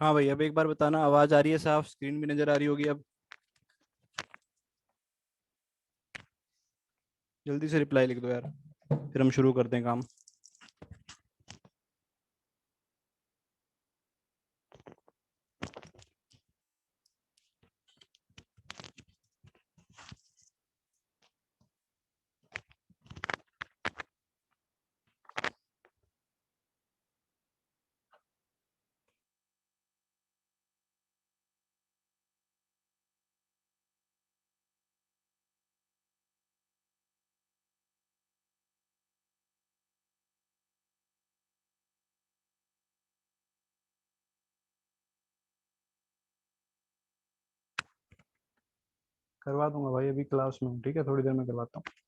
हाँ भाई, अब एक बार बताना, आवाज आ रही है साफ, स्क्रीन भी नजर आ रही होगी अब। जल्दी से रिप्लाई लिख दो यार, फिर हम शुरू करते हैं काम। करवा दूंगा भाई, अभी क्लास में हूँ, ठीक है, थोड़ी देर में करवाता हूँ।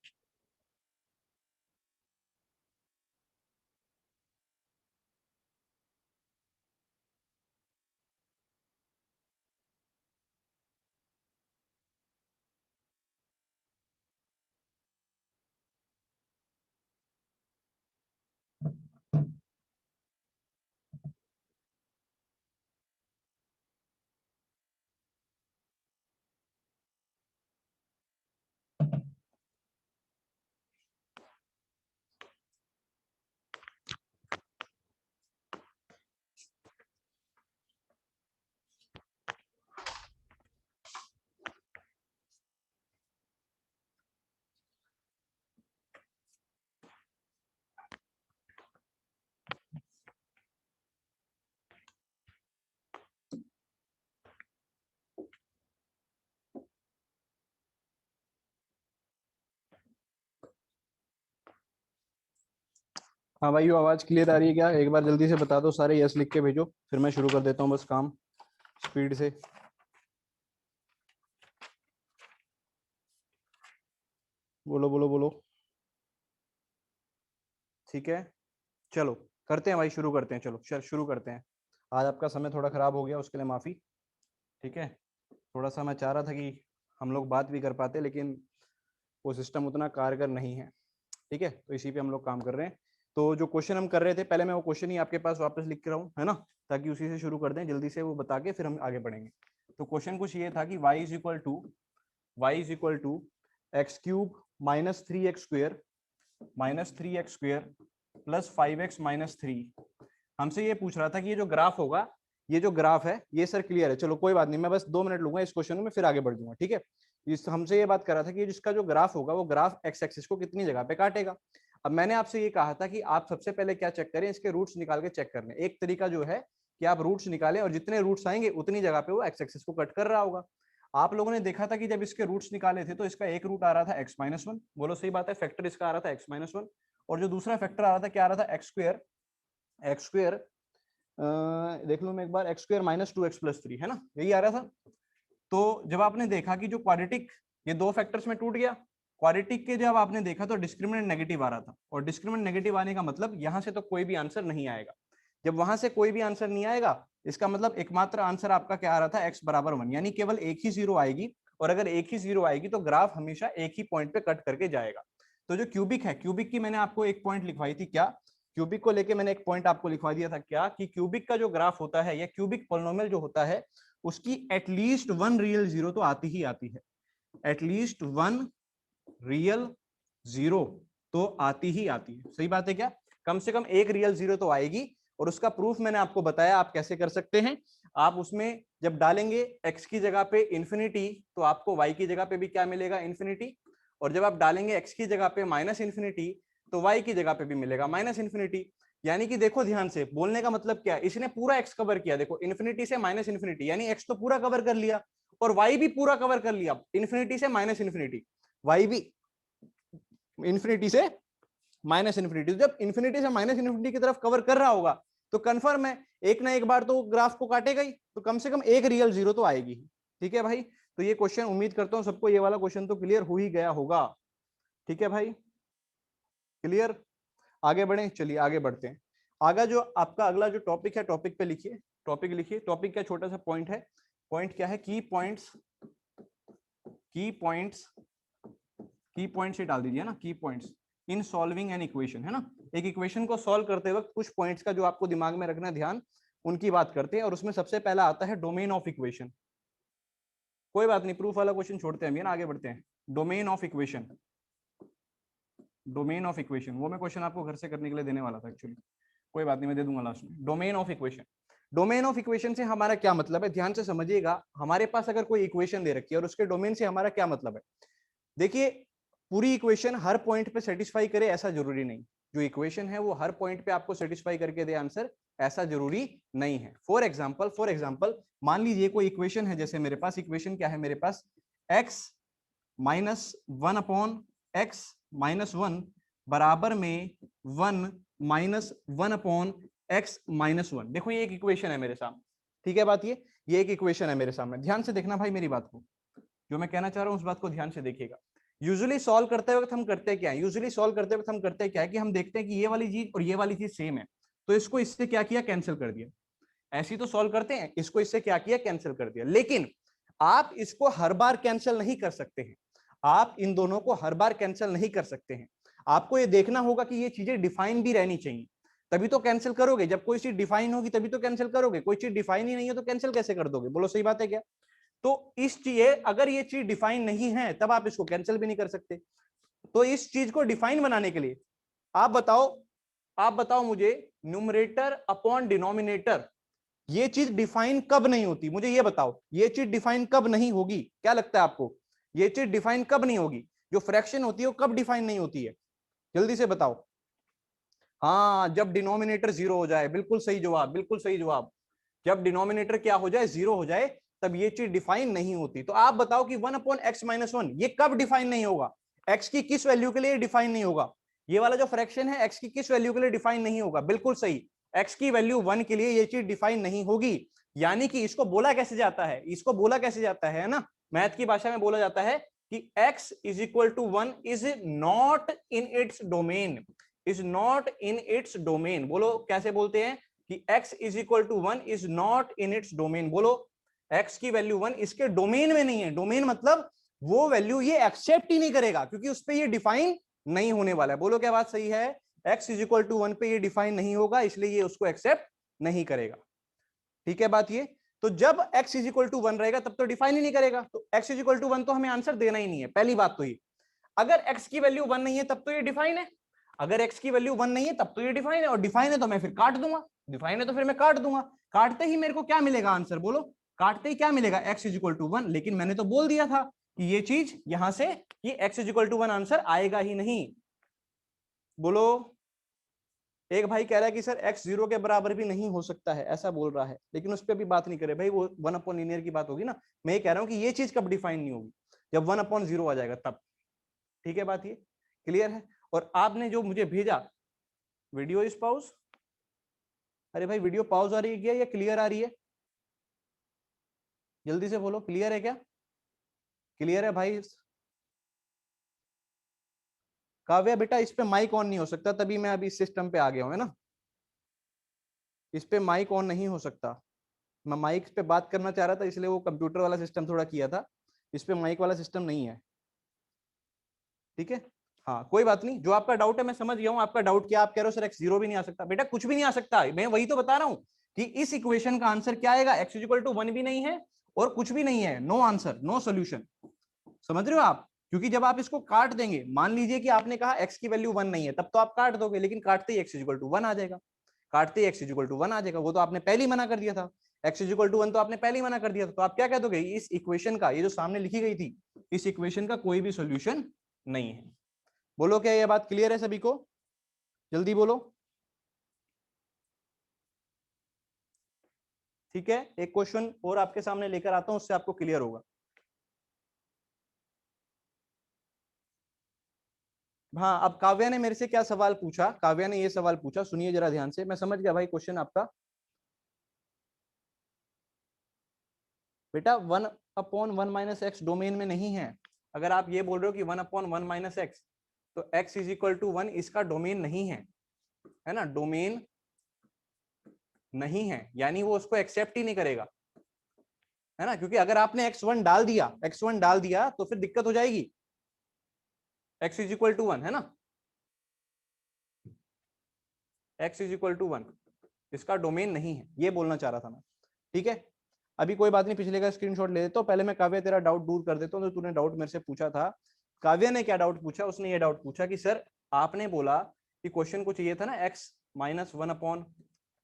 हाँ भाई, वो आवाज क्लियर आ रही है क्या? एक बार जल्दी से बता दो, सारे यस लिख के भेजो, फिर मैं शुरू कर देता हूँ बस काम स्पीड से। बोलो बोलो बोलो। ठीक है, चलो करते हैं भाई, शुरू करते हैं। चलो शुरू करते हैं। आज आपका समय थोड़ा खराब हो गया, उसके लिए माफी। ठीक है, थोड़ा सा मैं चाह रहा था कि हम लोग बात भी कर पाते, लेकिन वो सिस्टम उतना कारगर नहीं है। ठीक है, तो इसी पे हम लोग काम कर रहे हैं। तो जो क्वेश्चन हम कर रहे थे, पहले मैं वो क्वेश्चन ही आपके पास वापस लिख के रहा हूँ, है ना, ताकि उसी से शुरू कर दें जल्दी से, वो बता के फिर हम आगे बढ़ेंगे। तो क्वेश्चन कुछ ये था कि y is equal to x cube -3x square plus 5x-3। हमसे ये पूछ रहा था कि ये जो ग्राफ होगा, ये जो ग्राफ है ये सर क्लियर है, चलो कोई बात नहीं, मैं बस 2 मिनट लूंगा इस क्वेश्चन में, फिर आगे बढ़ दूंगा। ठीक है, इस हमसे ये बात कर रहा था कि जिसका जो ग्राफ होगा वो ग्राफ एक्स एक्सिस को कितनी जगह पे काटेगा। अब मैंने आपसे ये कहा था कि आप सबसे पहले क्या चेक करें, इसके रूट्स निकाल के चेक कर लें। एक तरीका जो है कि आप रूट्स निकालें और जितने रूट्स आएंगे उतनी जगह पे वो एक्स एक्सिस को कट कर रहा होगा। आप लोगों ने देखा था कि जब इसके रूट्स निकाले थे तो इसका एक रूट आ रहा था x-1, बोलो सही बात है, फैक्टर इसका आ रहा था x-1, और जो दूसरा फैक्टर आ रहा था क्या आ रहा था, एक्स स्क्वेयर देख लो मैं एक बार, x² - 2x+3, है ना, यही आ रहा था। तो जब आपने देखा कि जो क्वाड्रेटिक, ये दो फैक्टर्स में टूट गया, क्वाड्रेटिक के जब आपने देखा तो डिस्क्रिमिनेंट नेगेटिव आ रहा था, और डिस्क्रिमिनेंट नेगेटिव आने का मतलब यहां से तो कोई भी आंसर नहीं आएगा। जब वहां से कोई भी आंसर नहीं आएगा, इसका मतलब एकमात्र आंसर आपका क्या आ रहा था, x = 1, यानी केवल एक ही जीरो आएगी। और अगर एक ही जीरो आएगी तो ग्राफ हमेशा एक ही पॉइंट पे कट करके जाएगा। तो जो क्यूबिक है, क्यूबिक की मैंने आपको एक पॉइंट लिखवाई थी क्या, क्यूबिक को लेके मैंने एक पॉइंट आपको लिखवा दिया था क्या, कि क्यूबिक का जो ग्राफ होता है या क्यूबिक पोलिनोमियल जो होता है, उसकी एटलीस्ट वन रियल जीरो तो आती ही आती है। एटलीस्ट वन रियल जीरो तो आती ही आती है, सही बात है क्या, कम से कम एक रियल जीरो तो आएगी। और उसका प्रूफ मैंने आपको बताया आप कैसे कर सकते हैं। आप उसमें जब डालेंगे x की जगह पे इंफिनिटी, तो आपको y की जगह पे भी क्या मिलेगा, इंफिनिटी। और जब आप डालेंगे x की जगह पे माइनस इंफिनिटी, तो y की जगह पे भी मिलेगा माइनस इंफिनिटी। यानी कि देखो ध्यान से, बोलने का मतलब क्या है, इसने पूरा x कवर किया, देखो इन्फिनिटी से माइनस इंफिनिटी, यानी x तो पूरा कवर कर लिया, और y भी पूरा कवर कर लिया, इंफिनिटी से माइनस इंफिनिटी, y भी इंफिनिटी से माइनस इंफिनिटी। जब इंफिनिटी से माइनस इंफिनिटी की तरफ कवर कर रहा होगा, तो कंफर्म है एक ना एक बार तो ग्राफ को काटेगा ही, तो कम से कम एक रियल जीरो तो आएगी। ठीक है भाई, तो ये क्वेश्चन उम्मीद करता हूं सबको ये वाला क्वेश्चन तो क्लियर हो ही गया होगा। ठीक है भाई, क्लियर। आगे बढ़े, चलिए आगे बढ़ते हैं। आगे जो आपका अगला जो टॉपिक है, टॉपिक पे लिखिए, टॉपिक लिखिए। टॉपिक क्या, छोटा सा पॉइंट है। पॉइंट क्या है, की पॉइंट्स, की पॉइंट्स, की पॉइंट्स ही डाल दीजिए ना, की points in solving an equation, है ना। एक इक्वेशन को सॉल्व करते वक्त कुछ पॉइंट्स का जो आपको दिमाग में रखना है ध्यान, उनकी बात करते हैं, और उसमें सबसे पहला आता है डोमेन ऑफ इक्वेशन। कोई बात नहीं, प्रूफ वाला क्वेश्चन छोड़ते हैं हम, ये ना आगे बढ़ते हैं। Domain of equation, domain of equation, वो मैं क्वेश्चन आपको घर से करने के लिए देने वाला था एक्चुअली, कोई बात नहीं मैं दे दूंगा लास्ट में। Domain of equation, domain of equation से हमारा क्या मतलब है, ध्यान से समझिएगा। हमारे पास अगर कोई इक्वेशन दे रखी है और उसके डोमेन से हमारा क्या मतलब है, देखिए पूरी इक्वेशन हर पॉइंट पे सेटिस्फाई करे ऐसा जरूरी नहीं, जो इक्वेशन है वो हर पॉइंट पे आपको सेटिस्फाई करके दे आंसर, ऐसा जरूरी नहीं है। फॉर एग्जाम्पल मान लीजिए कोई इक्वेशन है, जैसे मेरे पास इक्वेशन क्या है, मेरे पास x minus one upon x minus one बराबर में 1 minus one upon x minus one. देखो ये एक इक्वेशन है मेरे सामने, ठीक है बात, ये एक इक्वेशन है मेरे सामने। ध्यान से देखना भाई मेरी बात को, जो मैं कहना चाह रहा हूं उस बात को ध्यान से देखिएगा। यूजुअली सॉल्व करते वक्त हम करते क्या है, यूजुअली सॉल्व करते वक्त हम करते क्या है कि हम देखते हैं कि ये वाली चीज और ये वाली चीज सेम है, तो इसको इससे क्या किया, कैंसिल कर दिया। ऐसी तो सॉल्व करते हैं, इसको इससे क्या किया, कैंसिल कर दिया। लेकिन आप इसको हर बार कैंसिल नहीं कर सकते हैं, आप इन दोनों को हर बार कैंसिल नहीं कर सकते हैं। आपको ये देखना होगा कि ये चीजें डिफाइन भी रहनी चाहिए, तभी तो कैंसिल करोगे। जब कोई चीज डिफाइन होगी तभी तो कैंसिल करोगे, कोई चीज डिफाइन ही नहीं है तो कैंसिल कैसे कर दोगे, बोलो सही बात है क्या। तो इस चीज, अगर ये चीज डिफाइन नहीं है तब आप इसको कैंसिल भी नहीं कर सकते। तो इस चीज को डिफाइन बनाने के लिए आप बताओ मुझे, न्यूमरेटर अपॉन डिनोमिनेटर, ये चीज डिफाइन कब नहीं होती, मुझे ये बताओ, ये चीज डिफाइन कब नहीं होगी, क्या लगता है आपको, ये चीज डिफाइन कब नहीं होगी, जो फ्रैक्शन होती है वो कब डिफाइन नहीं होती है, जल्दी से बताओ। हाँ, जब डिनोमिनेटर जीरो हो जाए, बिल्कुल सही जवाब, बिल्कुल सही जवाब। जब डिनोमिनेटर क्या हो जाए, जीरो हो जाए, तब ये चीज डिफाइन नहीं होती। तो आप बताओ कि 1 अपॉन एक्स माइनस वन ये कब डिफाइन नहीं होगा, एक्स की किस वैल्यू के लिए डिफाइन नहीं होगा, ये वाला जो फ्रैक्शन है एक्स की किस वैल्यू के लिए डिफाइन नहीं होगा, बिल्कुल सही, एक्स की वैल्यू 1 के लिए ये चीज डिफाइन नहीं होगी। यानी कि इसको बोला कैसे जाता है, इसको बोला कैसे जाता है ना, मैथ की भाषा में बोला जाता है कि x is equal to 1 is not in its domain, is not in its domain. बोलो कैसे बोलते हैं कि x is equal to 1 is not in its domain. बोलो x की वैल्यू 1 इसके डोमेन में नहीं है, डोमेन मतलब वो वैल्यू ये एक्सेप्ट ही नहीं करेगा, क्योंकि उस पर ये डिफाइन नहीं होने वाला है। बोलो क्या बात सही है, x इज इक्वल टू 1 पे ये डिफाइन नहीं होगा, इसलिए ये उसको एक्सेप्ट नहीं करेगा, ठीक है बात ये। तो जब x इज इक्वल टू 1 रहेगा तब तो डिफाइन ही नहीं करेगा, तो x इज इक्वल टू 1 तो हमें आंसर देना ही नहीं है, पहली बात तो ये। अगर x की वैल्यू 1 नहीं है तब तो ये डिफाइन है, अगर x की वैल्यू 1 नहीं है तब तो ये डिफाइन है, और डिफाइन है तो मैं फिर काट दूंगा, डिफाइन है तो फिर मैं काट दूंगा, काटते ही मेरे को क्या मिलेगा आंसर, बोलो काटते ही क्या मिलेगा, x इज इक्वल टू 1। लेकिन मैंने तो बोल दिया था कि ये चीज यहां से कि x is equal to 1 answer आएगा ही नहीं। बोलो, एक भाई कह रहा है कि सर x जीरो के बराबर भी नहीं हो सकता है, ऐसा बोल रहा है, लेकिन उस पर भी बात नहीं करे भाई, वो 1 अपॉन लीनियर की बात होगी ना। मैं ये कह रहा हूं कि ये चीज कब डिफाइन नहीं होगी, जब 1 अपॉन जीरो आ जाएगा तब, ठीक है बात ये क्लियर है। और आपने जो मुझे भेजा वीडियो इज पाउज, अरे भाई वीडियो पाउज आ रही है क्या या क्लियर आ रही है, जल्दी से बोलो क्लियर है क्या, क्लियर है भाई। काव्या बेटा इस पे माइक ऑन नहीं हो सकता, तभी मैं अभी इस सिस्टम पे आ गया हूं, है ना, इस पे माइक ऑन नहीं हो सकता। मैं माइक पे बात करना चाह रहा था इसलिए वो कंप्यूटर वाला सिस्टम थोड़ा किया था, इस पे माइक वाला सिस्टम नहीं है, ठीक है। हाँ कोई बात नहीं, जो आपका डाउट है मैं समझ गया हूँ, आपका डाउट क्या, आप कह रहे हो सर एक्स जीरो भी नहीं आ सकता, बेटा कुछ भी नहीं आ सकता, मैं वही तो बता रहा हूँ कि इस इक्वेशन का आंसर क्या आएगा, एक्स इक्वल टू 1 भी नहीं है और कुछ भी नहीं है, नो आंसर नो सोल्यूशन, समझ रहे हो आप। क्योंकि जब आप इसको काट देंगे, मान लीजिए कि आपने कहा x की वैल्यू 1 नहीं है, तब तो आप काट दोगे, लेकिन काटते ही x इक्वल टू 1 आ जाएगा, काटते ही x इक्वल टू 1 आ जाएगा, वो तो आपने पहले ही मना कर दिया था, x इक्वल टू 1 तो आपने पहले ही मना कर दिया था। तो आप क्या कह दोगे, इस इक्वेशन का, ये जो सामने लिखी गई थी, इस इक्वेशन का कोई भी सोल्यूशन नहीं है। बोलो क्या ये बात क्लियर है सभी को, जल्दी बोलो, ठीक है। एक क्वेश्चन और आपके सामने लेकर आता हूं, उससे आपको क्लियर होगा। हाँ, अब काव्या ने मेरे से क्या सवाल पूछा, काव्या ने ये सवाल पूछा, सुनिए जरा ध्यान से, मैं समझ गया भाई क्वेश्चन आपका। बेटा 1 अपॉन 1 माइनस एक्स डोमेन में नहीं है, अगर आप ये बोल रहे हो कि 1 अपॉन 1 माइनस एक्स, तो x इज इक्वल टू 1 इसका डोमेन नहीं है ना, डोमेन नहीं है, यानी वो उसको एक्सेप्ट ही नहीं करेगा, है ना, क्योंकि अगर आपने x1 डाल दिया तो फिर दिक्कत हो जाएगी, x इज इक्वल टू 1 है ना, x इज इक्वल टू 1, इसका डोमेन नहीं है, ये बोलना चाह रहा था मैं। ठीक है, अभी कोई बात नहीं, पिछले का स्क्रीनशॉट ले लेते हो। पहले मैं काव्य तेरा डाउट दूर कर देता हूँ। तो तूने डाउट मेरे से पूछा था, काव्य ने क्या डाउट पूछा, उसने ये डाउट पूछा कि सर आपने बोला कि क्वेश्चन को चाहिए था ना x minus one upon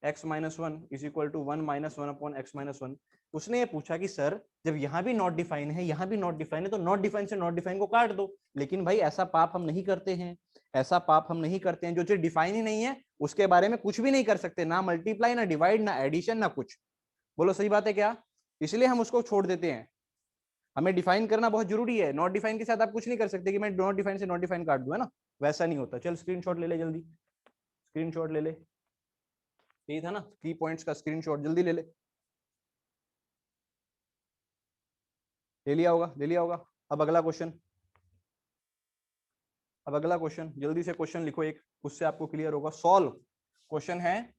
x minus one is equal to one minus one upon x minus one. उसने ये पूछा कि सर जब यहाँ भी नॉट डिफाइन है, यहाँ भी नॉट डिफाइन है, तो नॉट डिफाइन से नॉट डिफाइन को काट दो। लेकिन भाई ऐसा पाप हम नहीं करते हैं, ऐसा पाप हम नहीं करते हैं। जो चीज डिफाइन ही नहीं है उसके बारे में कुछ भी नहीं कर सकते, ना मल्टीप्लाई, ना डिवाइड, ना एडिशन, ना कुछ। बोलो सही बात है क्या? इसलिए हम उसको छोड़ देते हैं। हमें डिफाइन करना बहुत जरूरी है। नॉट डिफाइन के साथ आप कुछ नहीं कर सकते कि मैं नॉट डिफाइन से नॉट डिफाइन काट दूं, है ना? वैसा नहीं होता। चल स्क्रीनशॉट ले ले जल्दी, स्क्रीनशॉट ले ले। यही था ना की पॉइंट्स का स्क्रीनशॉट, जल्दी ले ले। ले लिया होगा, ले लिया होगा। अब अगला क्वेश्चन, अब अगला क्वेश्चन, जल्दी से क्वेश्चन लिखो एक, उससे आपको क्लियर होगा। सॉल्व क्वेश्चन है,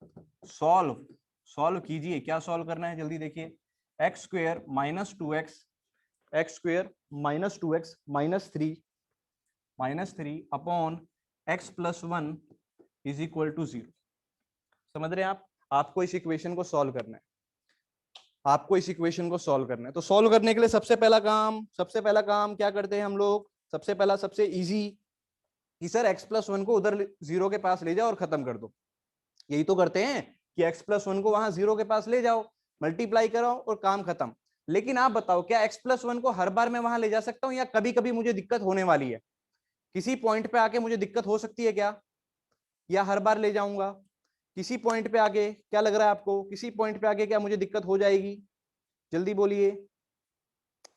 सॉल्व, सॉल्व कीजिए। क्या सॉल्व करना है जल्दी देखिए। X square minus two x, x square minus two x minus three upon x plus one is equal to zero. समझ रहे हैं आप? आपको इस इक्वेशन को सॉल्व करना है, आपको इस इक्वेशन को सॉल्व करना है। तो सॉल्व करने के लिए सबसे पहला काम क्या करते हैं हम लोग? सबसे पहला, सबसे इजी, कि सर एक्स प्लस वन को उधर जीरो के पास ले जाओ और खत्म कर दो। यही तो करते हैं कि एक्स प्लस वन को वहां जीरो के पास ले जाओ, मल्टीप्लाई करो और काम खत्म। लेकिन आप बताओ, क्या एक्स प्लस वन को हर बार मैं वहां ले जा सकता हूं, या कभी कभी मुझे दिक्कत होने वाली है? किसी पॉइंट पे आके मुझे दिक्कत हो सकती है क्या? या हर बार ले जाऊंगा? किसी पॉइंट पे आगे क्या लग रहा है आपको, किसी पॉइंट पे आगे क्या मुझे दिक्कत हो जाएगी? जल्दी बोलिए।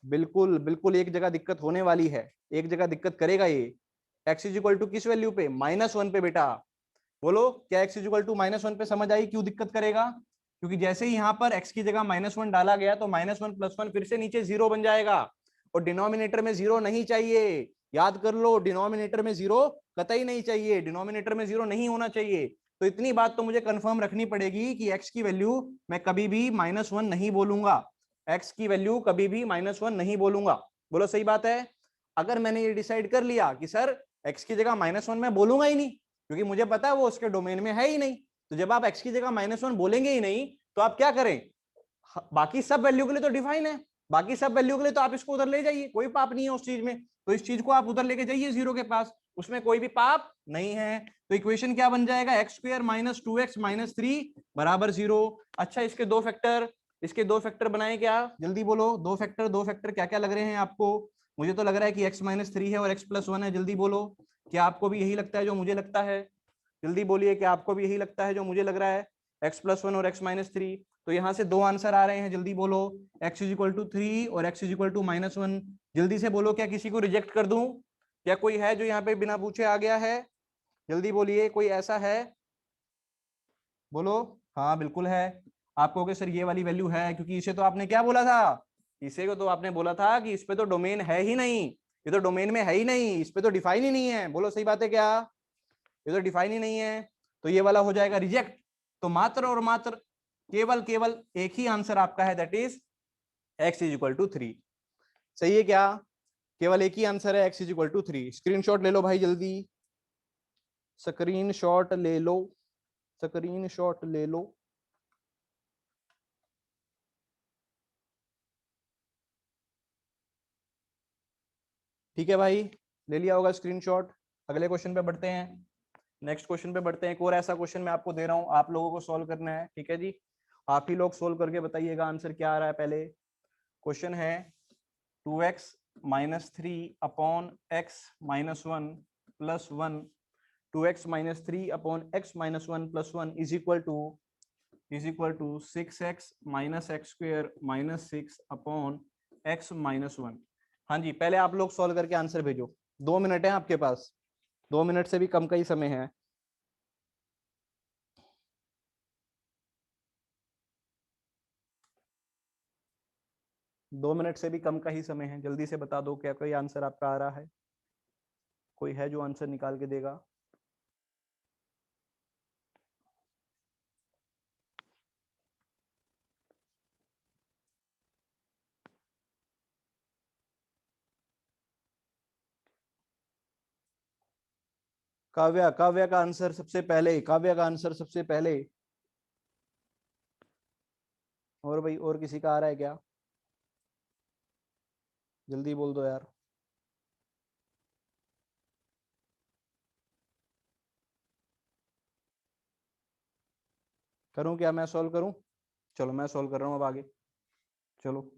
बिल्कुल बिल्कुल, एक जगह दिक्कत होने वाली है, एक जगह दिक्कत करेगा ये। एक्स इज इक्वल टू किस वैल्यू पे? माइनस वन पे बेटा। बोलो, क्या x is equal to minus one पे समझ आई क्यों दिक्कत करेगा? क्योंकि जैसे ही यहाँ पर एक्स की जगह माइनस वन डाला गया तो माइनस वन प्लस वन फिर से नीचे जीरो बन जाएगा, और डिनोमिनेटर में जीरो नहीं चाहिए। याद कर लो, डिनोमिनेटर में जीरो कतई नहीं चाहिए, डिनोमिनेटर में जीरो नहीं होना चाहिए। तो इतनी बात तो मुझे कंफर्म रखनी पड़ेगी कि एक्स की वैल्यू मैं कभी भी माइनस वन नहीं बोलूंगा, एक्स की वैल्यू कभी भी माइनस वन नहीं बोलूंगा। बोलो सही बात है? अगर मैंने ये डिसाइड कर लिया कि सर एक्स की जगह माइनस वन मैं बोलूंगा ही नहीं, क्योंकि मुझे पता है वो उसके डोमेन में है ही नहीं, तो जब आप एक्स की जगह माइनस वन बोलेंगे ही नहीं, तो आप क्या करें? बाकी सब वैल्यू के लिए तो डिफाइन है, बाकी सब वैल्यू के लिए तो आप इसको उधर ले जाइए, कोई पाप नहीं है उस चीज में। तो इस चीज को आप उधर लेके जाइए जीरो के पास, उसमें कोई भी पाप नहीं है। तो इक्वेशन क्या बन जाएगा? X square minus two x minus three बराबर जीरो। अच्छा, इसके दो फैक्टर, इसके दो फैक्टर बनाए क्या? जल्दी बोलो, दो फैक्टर, दो फैक्टर क्या क्या लग रहे हैं आपको? मुझे तो लग रहा है कि एक्स माइनस थ्री है और एक्स प्लस वन है। जल्दी बोलो, क्या आपको भी यही लगता है जो मुझे लगता है? जल्दी बोलिए, क्या आपको भी यही लगता है जो मुझे लग रहा है? एक्स प्लस वन और एक्स माइनस थ्री। तो यहाँ से दो आंसर आ रहे हैं, जल्दी बोलो। X is equal to three और X is equal to minus one. जल्दी से बोलो, क्या किसी को रिजेक्ट कर दूं? क्या कोई है जो यहाँ पे बिना पूछे आ गया है? जल्दी बोलिए, कोई ऐसा है? बोलो। हाँ बिल्कुल है। आप कहोगे सर ये वाली वैल्यू है, क्योंकि इसे तो आपने क्या बोला था, इसे को तो आपने बोला था कि इस पे तो डोमेन है ही नहीं, ये तो डोमेन में है ही नहीं, इस पे तो डिफाइन ही नहीं है। बोलो सही बात है क्या? ये तो डिफाइन ही नहीं है, तो ये वाला हो जाएगा रिजेक्ट। तो मात्र और मात्र केवल केवल एक ही आंसर आपका है, that is x is equal to three. सही है क्या? केवल एक ही आंसर है, x is equal to three. Screenshot ले लो भाई जल्दी, स्क्रीनशॉट ले लो, स्क्रीनशॉट ले लो। ठीक है भाई, ले लिया होगा स्क्रीनशॉट। अगले क्वेश्चन पे बढ़ते हैं, नेक्स्ट क्वेश्चन पे बढ़ते हैं। एक और ऐसा क्वेश्चन मैं आपको दे रहा हूं, आप लोगों को सॉल्व करना है। ठीक है जी, आप ही लोग सोल्व करके बताइएगा आंसर क्या आ रहा है। पहले क्वेश्चन है, two x minus three upon x minus one plus one, two x minus three upon x minus one plus one is equal to six x minus x square minus six upon x minus one. हाँ जी, पहले आप लोग solve करके answer भेजो। 2 minute है आपके पास, 2 minute से भी कम का ही समय है। 2 मिनट से भी कम का ही समय है, जल्दी से बता दो क्या कोई आंसर आपका आ रहा है? कोई है जो आंसर निकाल के देगा? काव्या, काव्या का आंसर सबसे पहले, काव्या का आंसर सबसे पहले। और भाई और किसी का आ रहा है क्या? जल्दी बोल दो यार। करूं क्या, मैं सॉल्व करूं? चलो मैं सॉल्व कर रहा हूँ अब आगे। चलो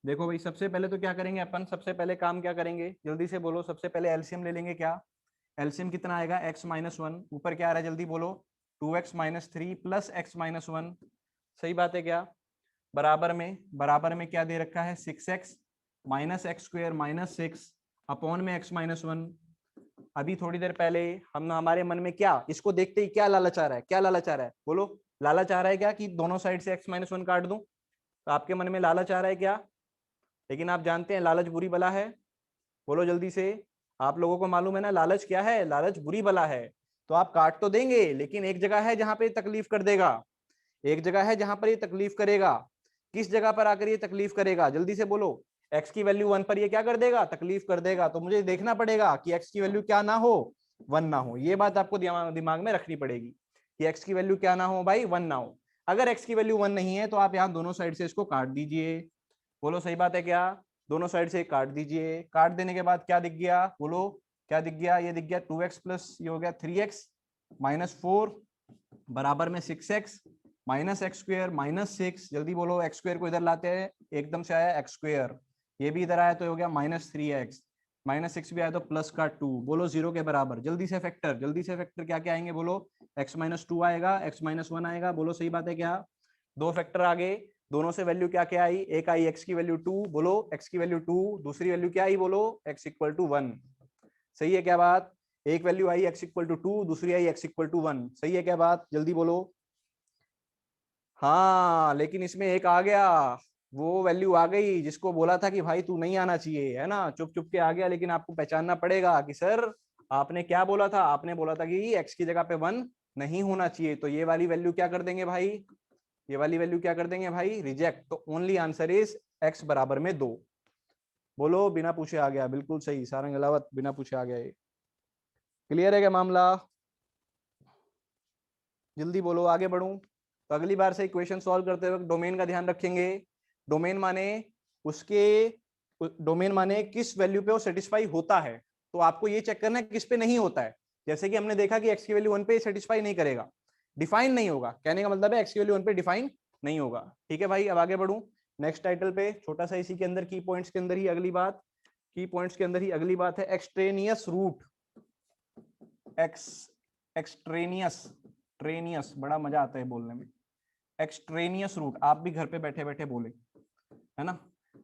देखो भाई, सबसे पहले तो क्या करेंगे अपन, सबसे पहले काम क्या करेंगे जल्दी से बोलो। सबसे पहले एलसीएम ले लेंगे। क्या एलसीएम कितना आएगा? x माइनस वन, ऊपर क्या आ रहा है जल्दी बोलो? 2x minus three plus x minus one. सही बात है क्या? बराबर में क्या दे रखा है? 6x minus x square minus six upon में x माइनस वन। अभी थोड़ी देर पहले हम हमारे मन में क्या, इसको देखते ही क्या लालच आ रहा है? क्या लालच आ रहा है बोलो? लालच आ रहा है क्या कि दोनों साइड से x माइनस वन काट दूं? तो आपके मन में लालच आ रहा है क्या? लेकिन आप जानते हैं लालच बुरी बला है। बोलो जल्दी से। आप लोगों को मालूम है ना लालच क्या है? लालच बुरी बला है। तो आप काट तो देंगे, लेकिन एक जगह है जहां पे तकलीफ कर देगा। एक जगह है जहां पर ये तकलीफ करेगा। किस जगह पर आकर ये तकलीफ करेगा जल्दी से बोलो? एक्स की वैल्यू वन पर ये क्या कर देगा? तकलीफ कर देगा। तो मुझे देखना पड़ेगा कि एक्स की वैल्यू क्या ना हो? वन ना हो। ये बात आपको दिमाग में रखनी पड़ेगी कि एक्स की वैल्यू क्या ना हो भाई? वन ना हो। अगर एक्स की वैल्यू वन नहीं है तो आप यहाँ दोनों साइड से इसको काट दीजिए। बोलो सही बात है क्या? दोनों साइड से काट दीजिए। काट देने के बाद क्या दिख गया बोलो? क्या दिख गया? ये दिख गया 2x प्लस ये हो गया 3x माइनस फोर बराबर में 6x minus x square minus six. जल्दी बोलो, एक्स स्क्वेयर को इधर लाते हैं, एकदम से आया एक्स स्क्वेयर। ये भी इधर आया तो हो गया minus three x minus six भी आया तो प्लस का टू। बोलो जीरो के बराबर। जल्दी से फैक्टर, जल्दी से फैक्टर क्या क्या आएंगे बोलो? एक्स माइनस टू आएगा, एक्स माइनस वन आएगा। बोलो सही बात है क्या? दो फैक्टर आगे, दोनों से वैल्यू क्या क्या आई? एक आई एक्स की वैल्यू टू, बोलो एक्स की वैल्यू टू। दूसरी वैल्यू क्या आई बोलो? X equal to one. सही है क्या बात? एक वैल्यू आई एक्स इक्वल टू टू, दूसरी आई एक्स इक्वल टू वन। सही है क्या बात? जल्दी बोलो। हाँ, लेकिन इसमें एक आ गया, वो वैल्यू आ गई जिसको बोला था कि भाई तू नहीं आना चाहिए, है ना? चुप चुप के आ गया। लेकिन आपको पहचानना पड़ेगा कि सर आपने क्या बोला था। आपने बोला था कि एक्स की जगह पे वन नहीं होना चाहिए। तो ये वाली वैल्यू क्या कर देंगे भाई? ये वाली वैल्यू क्या कर देंगे भाई? रिजेक्ट। तो ओनली आंसर इज एक्स बराबर में दो। बोलो बिना पूछे आ गया, बिल्कुल सही सारंग अलावत, बिना पूछे आ गया ये। क्लियर है क्या मामला? जल्दी बोलो, आगे बढ़ूं? तो अगली बार से इक्वेशन सॉल्व करते वक्त डोमेन का ध्यान रखेंगे। डोमेन माने उसके, डोमेन माने किस वैल्यू पे वो सेटिस्फाई होता है। तो आपको ये चेक करना है किस पे नहीं होता है। जैसे कि हमने देखा कि एक्स की वैल्यू वन पे सेटिस्फाई नहीं करेगा, डिफाइन नहीं होगा। कहने का मतलब है एक्स की वैल्यू वन पे डिफाइन नहीं होगा। ठीक है भाई, अब आगे बढ़ूं नेक्स्ट टाइटल पे। छोटा सा इसी के अंदर की पॉइंट्स के अंदर ही अगली बात, की पॉइंट्स के अंदर ही अगली बात है एक्सट्रेनियस रूट। एक्स एक्सट्रेनियस, ट्रेनियस बड़ा मजा आता है बोलने में। एक्सट्रेनियस रूट आप भी घर पे बैठे बैठे बोले, है ना?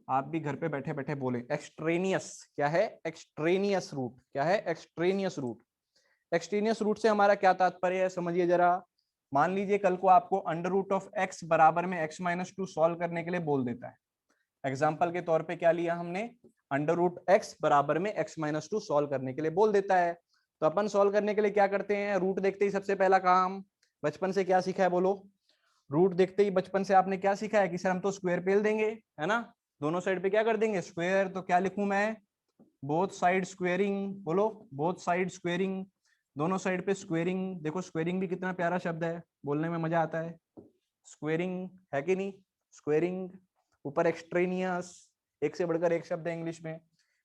आप भी घर पे बैठे बैठे बोले एक्सट्रेनियस। क्या है एक्सट्रेनियस रूट? क्या है एक्सट्रेनियस रूट? एक्सट्रेनियस रूट से हमारा क्या तात्पर्य है समझिए जरा। मान लीजिए कल को आपको अंडर रूट ऑफ एक्स बराबर में एक्स माइनस टू सॉल्व करने के लिए बोल देता है। एग्जाम्पल के तौर पे क्या लिया हमने? अंडर रूट एक्स बराबर में एक्स माइनस टू सॉल्व करने के लिए बोल देता है। तो अपन सॉल्व करने के लिए क्या करते हैं? रूट देखते ही सबसे पहला काम, बचपन से क्या सीखा है बोलो? रूट देखते ही बचपन से आपने क्या सीखा है कि सर हम तो स्क्वायर पेल देंगे, है ना? दोनों साइड पे क्या कर देंगे? स्क्वायर। तो क्या लिखूं मैं? Both side squaring. बोलो बोथ साइड स्क्वेयरिंग। दोनों साइड पे स्क्वेयरिंग। देखो स्क्वेयरिंग भी कितना प्यारा शब्द है, बोलने में मजा आता है। स्क्वेयरिंग है कि नहीं? स्क्वेयरिंग। ऊपर एक्सट्रेनियस, एक से बढ़कर एक शब्द है इंग्लिश में।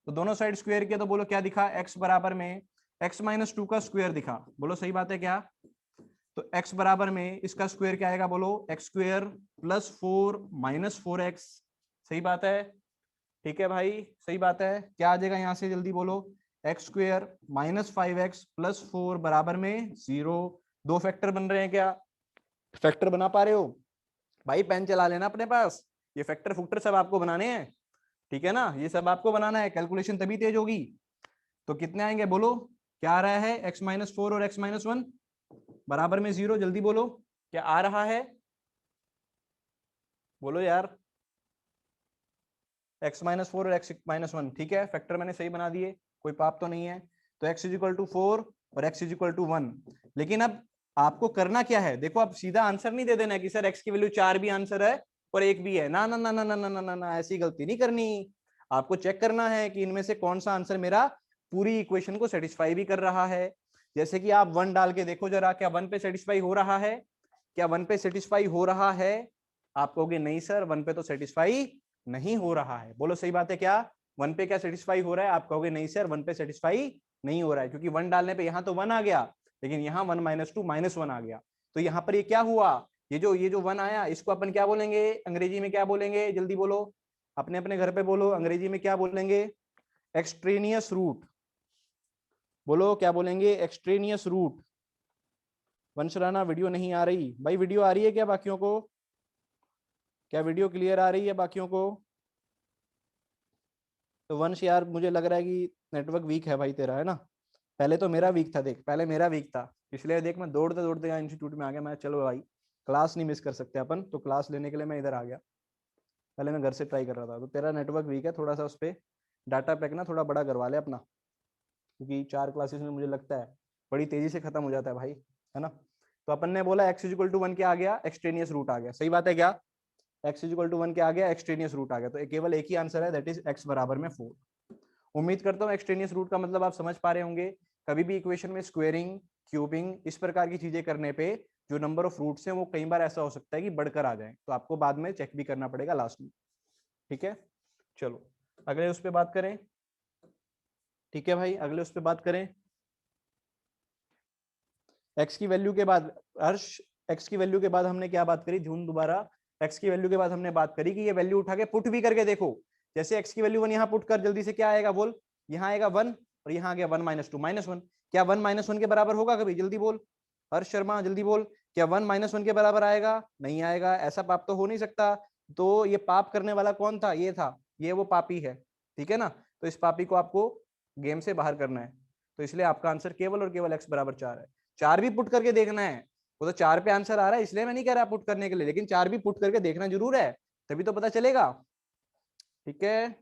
तो दोनों साइड स्क्वायर किया तो बोलो क्या दिखा? एक्स बराबर में एक्स माइनस टू का स्क्वायर दिखा। बोलो सही बात है क्या? तो x बराबर में इसका स्क्वायर क्या आएगा बोलो? X square plus four minus four x. सही बात है? ठीक है भाई, सही बात है। क्या आ जाएगा यहाँ से जल्दी बोलो? X square minus five x plus four बराबर में जीरो। दो फैक्टर बन रहे हैं क्या? फैक्टर बना पा रहे हो? भाई पेन चला लेना अपने पास, ये फैक्टर फुक्टर सब आपको बनाने हैं। ठीक है ना? ये सब आपको बनाना है, कैलकुलेशन तभी तेज होगी। तो कितने आएंगे बोलो? क्या आ रहा है? एक्स माइनस फोर और एक्स माइनस वन बराबर में जीरो। जल्दी बोलो क्या आ रहा है? बोलो यार। एक्स माइनस फोर और एक्स माइनस वन, ठीक है, फैक्टर मैंने सही बना दिए, कोई पाप तो नहीं है। तो X is equal to four और X is equal to one. लेकिन अब आपको करना क्या है? देखो आप सीधा आंसर नहीं दे देना कि सर एक्स की वैल्यू चार भी आंसर है और एक भी है। ना ना ना ना ना ना ना ना, ना ऐसी गलती नहीं करनी। आपको चेक करना है कि इनमें से कौन सा आंसर मेरा पूरी इक्वेशन को सेटिस्फाई भी कर रहा है। जैसे कि आप वन डाल के देखो जरा, क्या वन पे सेटिस्फाई हो रहा है? क्या वन पे सेटिस्फाई हो रहा है? आप कहोगे नहीं सर 1 पे तो सेटिस्फाई नहीं हो रहा है। बोलो सही बात है क्या? 1 पे क्या सेटिस्फाई हो रहा है? आप कहोगे नहीं सर 1 पे सेटिस्फाई नहीं हो रहा है, क्योंकि 1 डालने पे यहाँ तो 1 आ गया, लेकिन यहाँ 1 - 2 -1 आ गया। तो यहाँ पर ये क्या हुआ, ये जो 1 आया इसको अपन क्या बोलेंगे अंग्रेजी में? क्या बोलेंगे? जल्दी बोलो, अपने अपने घर पे बोलो, अंग्रेजी में क्या बोलेंगे? Extraneous root. बोलो क्या बोलेंगे? Extraneous root. वंशराना वीडियो नहीं आ रही भाई? वीडियो आ रही है क्या बाकियों को? क्या वीडियो क्लियर आ रही है बाकियों को? तो वंश यार मुझे लग रहा है कि नेटवर्क वीक है भाई तेरा, है ना? पहले तो मेरा वीक था, देख पहले मेरा वीक था, इसलिए देख मैं दौड़ते दौड़ते यहाँ इंस्टीट्यूट में आ गया। मैं चलो भाई क्लास नहीं मिस कर सकते अपन, तो क्लास लेने के लिए मैं इधर आ गया। पहले मैं घर से ट्राई कर रहा था। तो तेरा नेटवर्क वीक है थोड़ा सा, उस पर डाटा पैक ना थोड़ा बड़ा करवा ले अपना, क्योंकि 4 क्लासेस में मुझे लगता है बड़ी तेजी से खत्म हो जाता है भाई, है ना? तो अपन ने बोला x = 1 क्या आ गया? एक्सट्रेनियस रूट आ गया। सही बात है क्या? x = 1 क्या आ गया? एक्सट्रेनियस रूट आ गया। तो केवल एक ही आंसर है, दैट इज x बराबर में 4। उम्मीद करता हूँ एक्सट्रेनियस रूट का मतलब आप समझ पा रहे होंगे। कभी भी इक्वेशन में स्क्वेयरिंग, क्यूबिंग, इस प्रकार की चीजें करने पे जो नंबर ऑफ रूट्स हैं वो कई बार ऐसा हो सकता है कि बढ़कर आ जाए, तो आपको बाद में चेक भी करना पड़ेगा लास्ट में। ठीक है, चलो अगले उस पर बात करें। ठीक है भाई, अगले उस पर बात करें। एक्स की वैल्यू के बाद हर्ष, एक्स की वैल्यू के बाद हमने क्या बात करी? जून दोबारा, एक्स की वैल्यू के बाद हमने बात करी कि ये वैल्यू उठा के पुट भी करके देखो। जैसे एक्स की वैल्यू 1 यहाँ पुट कर, जल्दी से क्या आएगा बोल? यहाँ आएगा 1 और यहाँ आ गया 1 - 2 -1। क्या 1 - 1 के बराबर होगा कभी? जल्दी बोल हर्ष शर्मा, जल्दी बोल। क्या 1 - 1 के बराबर आएगा? नहीं आएगा, ऐसा पाप तो हो नहीं सकता। तो ये पाप करने वाला कौन था? ये था, ये वो पापी है। ठीक है ना? तो इस पापी को आपको गेम से बाहर करना है, तो इसलिए आपका आंसर केवल और केवल x बराबर 4 है। 4 भी पुट करके देखना है, वो तो 4 पे आंसर आ रहा है इसलिए मैं नहीं कह रहा पुट करने के लिए, लेकिन 4 भी पुट करके देखना जरूर है, तभी तो पता चलेगा। ठीक है,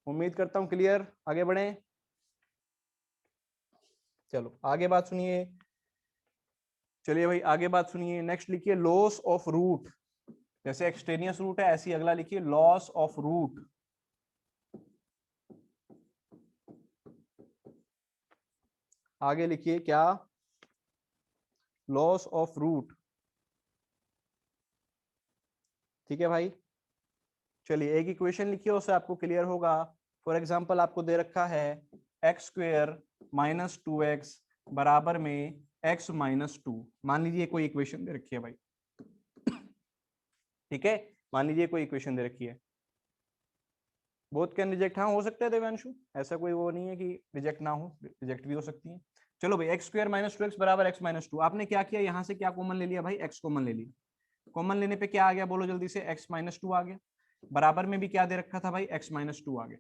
उम्मीद करता हूं क्लियर। आगे बढ़े, चलो आगे बात सुनिए। चलिए भाई आगे बात सुनिए, नेक्स्ट लिखिए लॉस ऑफ रूट। जैसे एक्सट्रेनियस रूट है ऐसी अगला लिखिए लॉस ऑफ रूट। आगे लिखिए क्या? Loss of root. ठीक है भाई, चलिए एक इक्वेशन लिखिए, उससे आपको क्लियर होगा। फॉर एग्जांपल आपको दे रखा है x² - 2x बराबर में x - 2। मान लीजिए कोई इक्वेशन दे रखी है भाई, ठीक है, मान लीजिए कोई इक्वेशन दे रखी है। बोथ कैन रिजेक्ट, हाँ हो सकता है देवांशु, ऐसा कोई वो नहीं है कि रिजेक्ट ना हो, रिजेक्ट भी हो सकती है। चलो भाई x² - 2x बराबर x - 2। आपने क्या किया, यहाँ से क्या कॉमन ले लिया भाई? x कॉमन ले लिया। कॉमन लेने पे क्या आ गया बोलो जल्दी से? x - 2 आ गया। बराबर में भी क्या दे रखा था भाई? x - 2 आ गया।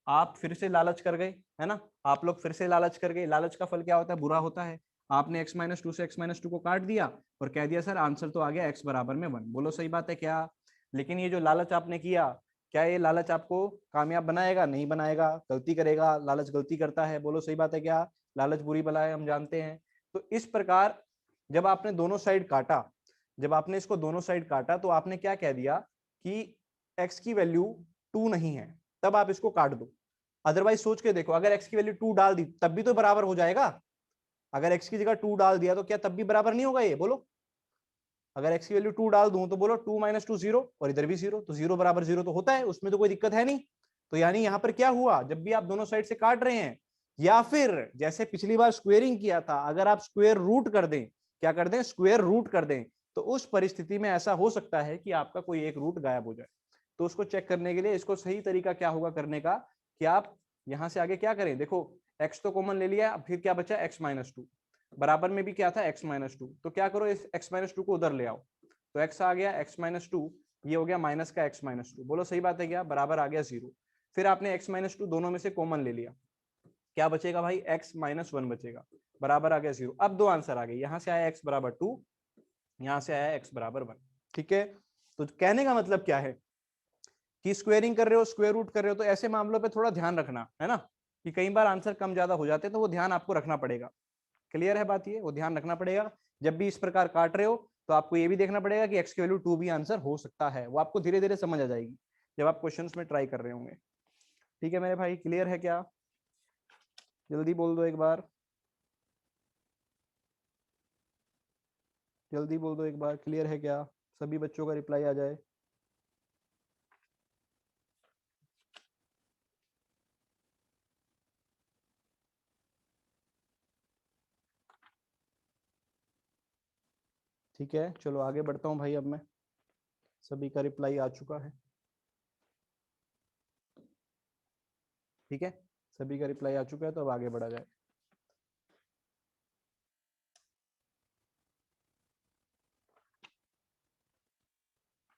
आप फिर से लालच कर गए, है ना? आप लोग फिर से लालच कर गए। लालच का फल क्या होता है? बुरा होता है। आपने x - 2 से x - 2 को काट दिया और कह दिया सर आंसर तो आ गया x बराबर में 1। बोलो सही बात है क्या? लेकिन ये जो लालच आपने किया, क्या ये लालच आपको कामयाब बनाएगा? नहीं बनाएगा, गलती करेगा। लालच गलती करता है, बोलो सही बात है क्या? लालच बुरी बला है, हम जानते हैं। तो इस प्रकार जब आपने दोनों साइड काटा, जब आपने इसको दोनों साइड काटा, तो आपने क्या कह दिया कि x की वैल्यू 2 नहीं है, तब आप इसको काट दो। अदरवाइज सोच के देखो, अगर x की वैल्यू 2 डाल दी तब भी तो बराबर हो जाएगा। अगर x की जगह 2 डाल दिया तो क्या तब भी बराबर नहीं होगा? ये बोलो, अगर x की वैल्यू 2 डाल दूं तो बोलो 2 - 2 0, और इधर भी 0, तो 0 बराबर 0 तो होता है, उसमें तो कोई दिक्कत है नहीं। तो यानी यहां पर क्या हुआ, जब भी आप दोनों साइड से काट रहे हैं, या फिर जैसे पिछली बार स्क्वेयरिंग किया था, अगर आप स्क्वेयर रूट कर दें, क्या कर दें? स्क्वेयर रूट कर दें, तो उस परिस्थिति में ऐसा हो सकता है कि आपका कोई एक रूट गायब हो जाए। तो उसको चेक करने के लिए इसको सही तरीका क्या होगा करने का, कि आप यहां से आगे क्या करें? देखो x तो कॉमन ले लिया, फिर क्या बचा? x - 2। बराबर में भी क्या था? x - 2। तो क्या करो, इस x - 2 को उधर ले आओ, तो x आ गया x - 2, ये हो गया माइनस का x - 2। बोलो सही बात है क्या? बराबर आ गया 0। फिर आपने x - 2 दोनों में से कॉमन ले लिया, क्या बचेगा भाई? x - 1 बचेगा, बराबर आ गया 0। अब दो आंसर आ गए, यहां से आया x बराबर 2, यहां से आया x बराबर 1। ठीक है, तो कहने का मतलब क्या है कि स्क्वेयरिंग कर रहे हो, स्क्वेयर रूट कर रहे हो, तो ऐसे मामलों पे थोड़ा ध्यान रखना, है ना, कि कई बार आंसर कम ज्यादा हो जाते हैं, तो वो ध्यान आपको रखना पड़ेगा। क्लियर है बात? ये वो ध्यान रखना पड़ेगा। जब भी इस प्रकार काट रहे हो तो आपको ये भी देखना पड़ेगा कि x की वैल्यू 2 भी आंसर हो सकता है, वो आपको धीरे धीरे समझ आ जाएगी जब आप क्वेश्चंस में ट्राई कर रहे होंगे। ठीक है मेरे भाई, क्लियर है क्या? जल्दी बोल दो एक बार, जल्दी बोल दो एक बार, क्लियर है क्या? सभी बच्चों का रिप्लाई आ जाए। ठीक है, चलो आगे बढ़ता हूँ भाई। अब मैं, सभी का रिप्लाई आ चुका है। ठीक है, सभी का रिप्लाई आ चुका है, तो अब आगे बढ़ा जाए।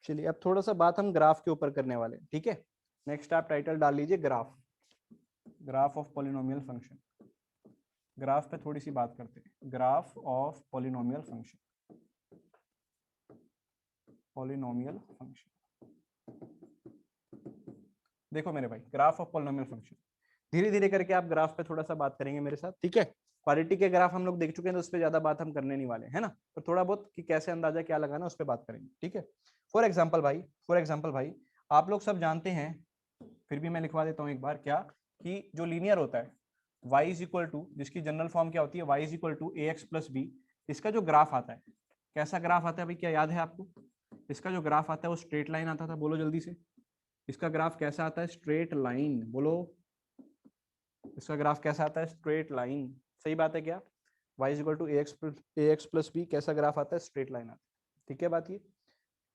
चलिए अब थोड़ा सा बात हम ग्राफ के ऊपर करने वाले हैं। ठीक है, नेक्स्ट आप टाइटल डाल लीजिए graph, graph of polynomial function. Graph पे थोड़ी सी बात करते हैं, graph of polynomial function, polynomial function. देखो मेरे भाई, ग्राफ ऑफ पॉलिनोमियल फंक्शन, धीरे धीरे करके आप ग्राफ पे थोड़ा सा बात करेंगे मेरे साथ। ठीक है, क्वालिटी के ग्राफ हम लोग देख चुके हैं, तो उस पर ज्यादा बात हम करने नहीं वाले, है ना। तो थोड़ा बहुत कि कैसे अंदाजा क्या लगाना उस पर बात करेंगे। ठीक है, फॉर एग्जाम्पल भाई, फॉर एग्जाम्पल भाई, आप लोग सब जानते हैं, फिर भी मैं लिखवा देता हूँ एक बार, क्या कि जो लीनियर होता है y इज इक्वल टू, जिसकी जनरल फॉर्म क्या होती है, y is equal to a x plus b, इसका जो ग्राफ आता है, कैसा ग्राफ आता है भाई, क्या याद है आपको? इसका जो ग्राफ आता है वो स्ट्रेट लाइन आता था, बोलो जल्दी से। इसका ग्राफ कैसा आता है? स्ट्रेट लाइन, बोलो। इसका ग्राफ कैसा आता है? Straight line. सही बात है क्या? y is equal to a x plus b, कैसा ग्राफ आता है? स्ट्रेट लाइन आता है। ठीक है, बात ये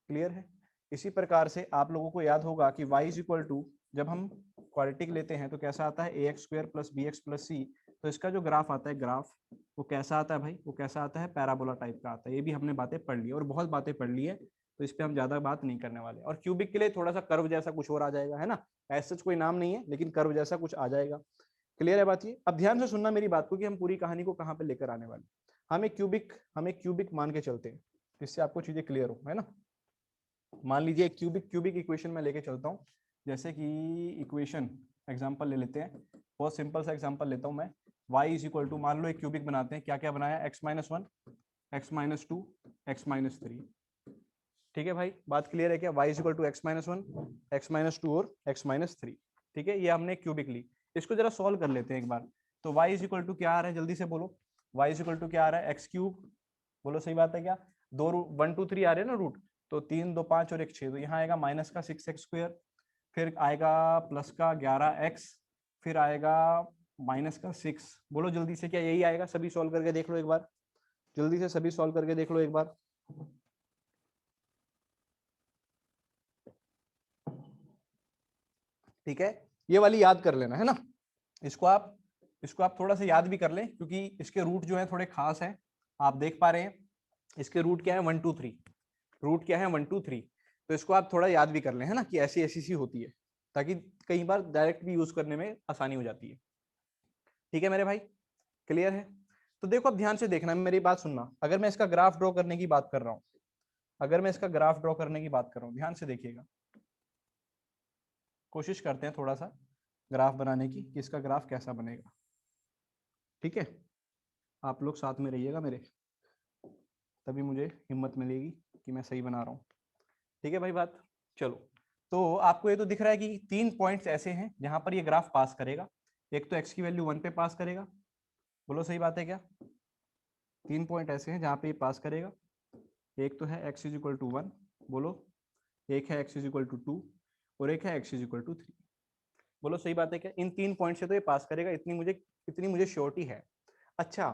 क्लियर है? इसी प्रकार से आप लोगों को याद होगा कि y इज इक्वल टू, जब हम क्वाड्रेटिक लेते हैं तो कैसा आता है? A X square plus B X plus C. तो इसका जो ग्राफ आता है, ग्राफ वो कैसा आता है भाई? वो कैसा आता है? पैराबोला टाइप का आता है। ये भी हमने बातें पढ़ ली और बहुत बातें पढ़ ली है, तो इस पर हम ज्यादा बात नहीं करने वाले। और क्यूबिक के लिए थोड़ा सा कर्व जैसा कुछ और आ जाएगा, है ना। ऐसा कोई नाम नहीं है, लेकिन कर्व जैसा कुछ आ जाएगा। क्लियर है बात ये? अब ध्यान से सुनना मेरी बात को, कि हम पूरी कहानी को कहाँ पे लेकर आने वाले। हम एक क्यूबिक मान के चलते हैं, जिससे आपको चीजें क्लियर हो, है ना। मान लीजिए क्यूबिक क्यूबिक इक्वेशन में लेके चलता हूँ। जैसे कि इक्वेशन एग्जांपल ले लेते हैं, बहुत सिंपल सा एग्जांपल लेता हूँ मैं। y इज इक्वल टू, मान लो एक क्यूबिक बनाते हैं, क्या क्या बनाया? x minus one, x minus two, x minus three. ठीक है भाई, बात क्लियर है क्या? y is equal to x minus one, x minus two और एक्स माइनस थ्री। ठीक है, ये हमने क्यूबिक ली। इसको जरा सॉल्व कर लेते हैं एक बार। तो y इज इक्वल टू क्या आ रहा है, जल्दी से बोलो। y इज इक्वल टू क्या आ रहा है? एक्स क्यूब, बोलो सही बात है क्या? दो वन टू थ्री आ रहे हैं ना रूट, तो तीन दो पांच और एक छः, तो यहाँ आएगा माइनस का सिक्स एक्स स्क्वायर, फिर आएगा प्लस का 11x, फिर आएगा माइनस का 6। बोलो जल्दी से, क्या यही आएगा? सभी सॉल्व करके देख लो एक बार, जल्दी से सभी सॉल्व करके देख लो एक बार। ठीक है, ये वाली याद कर लेना, है ना। इसको आप थोड़ा सा याद भी कर लें, क्योंकि इसके रूट जो है थोड़े खास हैं। आप देख पा रहे हैं इसके रूट क्या है? 1 2 3। रूट क्या है? 1 2 3। तो इसको आप थोड़ा याद भी कर लें, है ना, कि ऐसी ऐसी सी होती है, ताकि कई बार डायरेक्ट भी यूज करने में आसानी हो जाती है। ठीक है मेरे भाई, क्लियर है? तो देखो अब ध्यान से देखना, मेरी बात सुनना। अगर मैं इसका ग्राफ ड्रॉ करने की बात कर रहा हूं, अगर मैं इसका ग्राफ ड्रॉ करने की बात कर रहा हूं, ध्यान से देखिएगा, कोशिश करते हैं थोड़ा सा ग्राफ बनाने की, कि इसका ग्राफ कैसा बनेगा। ठीक है, आप लोग साथ में रहिएगा मेरे, तभी मुझे हिम्मत मिलेगी कि मैं सही बना रहा हूँ। ठीक है भाई बात, चलो। तो आपको ये तो दिख रहा है कि 3 पॉइंट्स ऐसे हैं जहां पर ये ग्राफ पास करेगा। एक तो x की वैल्यू 1 पे पास करेगा, बोलो सही बात है क्या? 3 पॉइंट ऐसे हैं जहां पे ये पास करेगा। एक तो है x इज इक्वल टू 1, बोलो। एक है x इज इक्वल टू 2, और एक है x इज इक्वल टू 3। बोलो सही बात है क्या? इन 3 पॉइंट से तो ये पास करेगा, इतनी मुझे श्योरिटी है। अच्छा,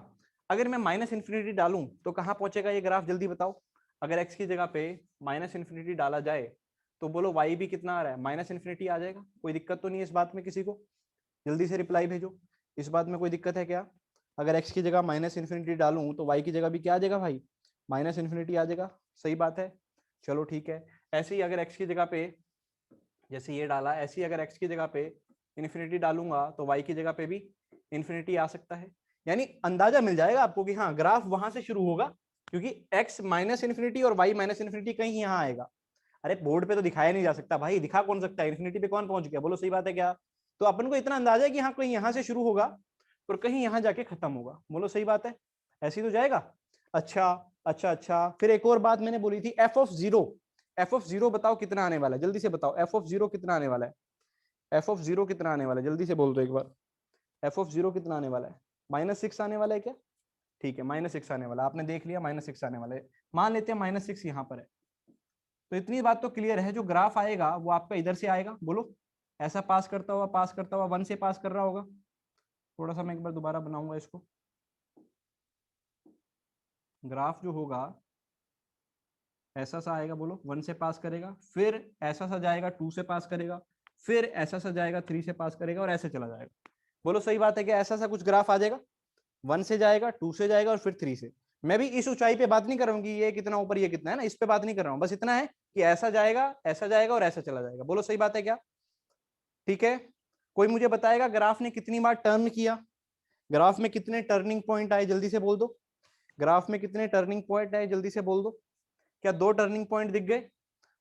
अगर मैं माइनस इन्फिनिटी डालूं तो कहां पहुंचेगा ये ग्राफ, जल्दी बताओ। अगर x की जगह पे माइनस इन्फिनिटी डाला जाए, तो बोलो y भी कितना आ रहा है? माइनस इन्फिनिटी आ जाएगा। कोई दिक्कत तो नहीं है इस बात में किसी को? जल्दी से रिप्लाई भेजो, इस बात में कोई दिक्कत है क्या? अगर x की जगह माइनस इन्फिनिटी डालूं तो y की जगह भी क्या आ जाएगा भाई? माइनस इन्फिनिटी आ जाएगा। सही बात है, चलो ठीक है। ऐसे ही अगर x की जगह पे, जैसे ये डाला, ऐसे ही अगर x की जगह पे इन्फिनिटी डालूंगा तो y की जगह पे भी इन्फिनिटी आ सकता है। यानी अंदाजा मिल जाएगा आपको कि हाँ, ग्राफ वहां से शुरू होगा, क्योंकि x माइनस इन्फिनिटी और y माइनस इन्फिनिटी कहीं यहाँ आएगा। अरे बोर्ड पे तो दिखाया नहीं जा सकता भाई, दिखा कौन सकता है? इन्फिनिटी पे कौन पहुंच गया? बोलो सही बात है क्या? तो अपन को इतना अंदाजा है कि हाँ, कहीं यहाँ से शुरू होगा और कहीं यहाँ जाके खत्म होगा। बोलो सही बात है, ऐसी तो जाएगा। अच्छा अच्छा अच्छा, फिर एक और बात मैंने बोली थी, एफ ऑफ जीरो बताओ कितना आने वाला है? जल्दी से बताओ, एफ ऑफ जीरो कितना आने वाला है? एफ ऑफ जीरो कितना आने वाला है? जल्दी से बोल दो एक बार, एफ ऑफ जीरो कितना आने वाला है? -6 आने वाला है क्या? ठीक है, -6 आने वाला, आपने देख लिया, -6 आने वाला है। मान लेते हैं -6 यहाँ पर है, तो इतनी बात तो क्लियर है, जो ग्राफ आएगा वो आपका इधर से आएगा, बोलो ऐसा पास करता हुआ 1 से पास कर रहा होगा। थोड़ा सा मैं एक बार दोबारा बनाऊंगा इसको। ग्राफ जो होगा ऐसा सा आएगा, बोलो 1 से पास करेगा, फिर ऐसा सा जाएगा 2 से पास करेगा, फिर ऐसा सा जाएगा 3 से पास करेगा और ऐसे चला जाएगा। बोलो सही बात है क्या? ऐसा सा कुछ ग्राफ आ जाएगा, 1 से जाएगा, 2 से जाएगा और फिर 3 से। मैं भी इस ऊंचाई पे बात नहीं कर रहा हूँ कि ये कितना ऊपर ये कितना है ना, इस पे बात नहीं कर रहा हूँ, बस इतना है कि ऐसा जाएगा और ऐसा चला जाएगा। बोलो सही बात है क्या? ठीक है। कोई मुझे बताएगा ग्राफ ने कितनी बार टर्न किया, ग्राफ में कितने टर्निंग पॉइंट आए, जल्दी से बोल दो। ग्राफ में कितने टर्निंग पॉइंट आए, जल्दी से बोल दो। क्या 2 टर्निंग पॉइंट दिख गए?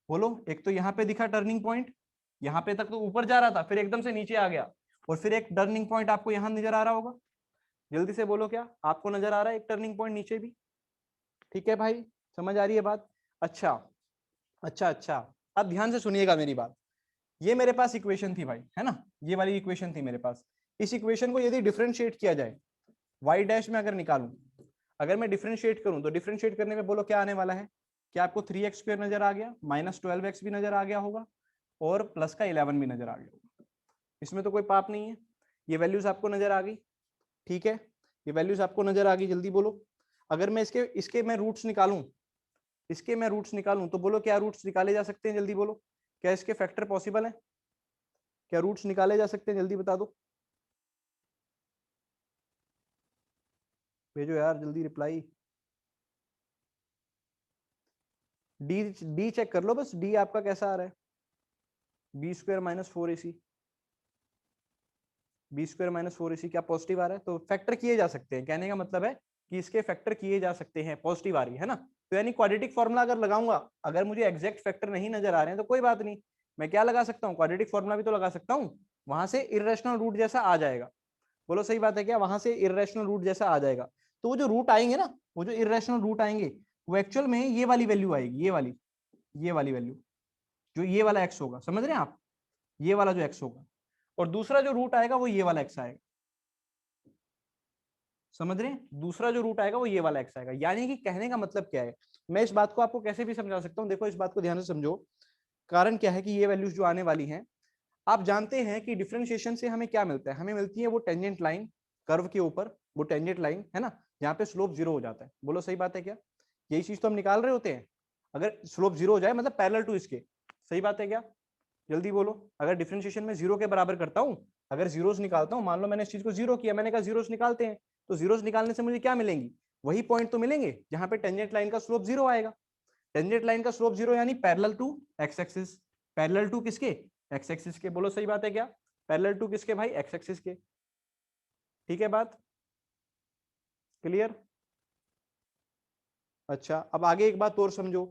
बोलो। एक तो यहाँ पे दिखा टर्निंग पॉइंट, यहाँ पे तक तो ऊपर जा रहा था, फिर एकदम से नीचे आ गया, और फिर एक टर्निंग पॉइंट आपको यहाँ नजर आ रहा होगा। जल्दी से बोलो, क्या आपको नजर आ रहा है एक टर्निंग पॉइंट नीचे भी? ठीक है भाई, समझ आ रही है बात? अच्छा अच्छा अच्छा। अब ध्यान से सुनिएगा मेरी बात। ये मेरे पास इक्वेशन थी भाई, है ना, ये वाली इक्वेशन थी मेरे पास। इस इक्वेशन को यदि डिफरेंशिएट किया जाए, y डैश में अगर निकालूं, अगर मैं डिफरेंशिएट करूं तो डिफरेंशिएट करने में बोलो क्या आने वाला है? क्या आपको 3x² नजर आ गया, -12x भी नजर आ गया होगा, और प्लस का 11 भी नजर आ गया होगा। इसमें तो कोई पाप नहीं है। ये वैल्यूज आपको नजर आ गई, ठीक है, ये वैल्यूज आपको नजर आ गई, जल्दी बोलो। अगर मैं इसके इसके मैं रूट्स निकालूं, इसके मैं रूट्स निकालूं तो बोलो क्या रूट्स निकाले जा सकते हैं, जल्दी बोलो। क्या इसके फैक्टर पॉसिबल है? क्या रूट्स निकाले जा सकते हैं, जल्दी बता दो। भेजो यार जल्दी रिप्लाई। डी डी चेक कर लो बस, डी आपका कैसा आ रहा है? b² - 4ac, b² - 4ac क्या पॉजिटिव आ रहा है? तो फैक्टर किए जा सकते हैं, कहने का मतलब है कि इसके फैक्टर किए जा सकते हैं, पॉजिटिव आ रही है ना। तो यानी क्वाड्रेटिक फॉर्मूला अगर लगाऊंगा, अगर मुझे एग्जैक्ट फैक्टर नहीं नजर आ रहे हैं तो कोई बात नहीं, मैं क्या लगा सकता हूँ, क्वाड्रेटिक फॉर्मूला भी तो लगा सकता हूँ, वहां से इरेशनल रूट जैसा आ जाएगा। बोलो सही बात है क्या? वहां से इरेशनल रूट जैसा आ जाएगा। तो वो जो रूट आएंगे ना, वो जो इरेशनल रूट आएंगे, वो एक्चुअल में ये वाली वैल्यू आएगी, ये वाली वैल्यू, जो ये वाला एक्स होगा, समझ रहे हैं आप? ये वाला जो एक्स होगा, और दूसरा जो रूट आएगा वो ये वाला एक्स आएगा, समझ रहे हैं? दूसरा जो रूट आएगा वो ये वाला एक्स आएगा। यानी कि कहने का मतलब क्या है, मैं इस बात को आपको कैसे भी समझा सकता हूँ, देखो इस बात को ध्यान से समझो। कारण क्या है कि ये वैल्यूज जो आने वाली हैं, आप जानते हैं कि डिफरेंशिएशन से हमें क्या मिलता है, हमें मिलती है वो टेंजेंट लाइन कर्व के ऊपर, वो टेंजेंट लाइन है ना, जहाँ पे स्लोप 0 हो जाता है। बोलो सही बात है क्या? यही चीज तो हम निकाल रहे होते हैं। अगर स्लोप 0 हो जाए मतलब पैरेलल टू इसके, सही बात है क्या? जल्दी बोलो। अगर डिफरेंशिएशन में 0 के बराबर करता हूं, अगर जीरोस निकालता हूं, मान लो मैंने इस चीज को 0 किया, मैंने कहा जीरोस निकालते हैं, तो जीरोस निकालने से मुझे क्या मिलेंगी? वही पॉइंट तो मिलेंगे जहां पे टेंजेंट लाइन का स्लोप 0 आएगा। टेंजेंट लाइन का स्लोप 0 यानी parallel to x axis. Parallel to किसके? एक्स एक्सिस के। बोलो सही बात है क्या? पैरेलल टू किसके भाई? एक्स एक्सिस के। ठीक है बात क्लियर? अच्छा, अब आगे एक बात और समझो।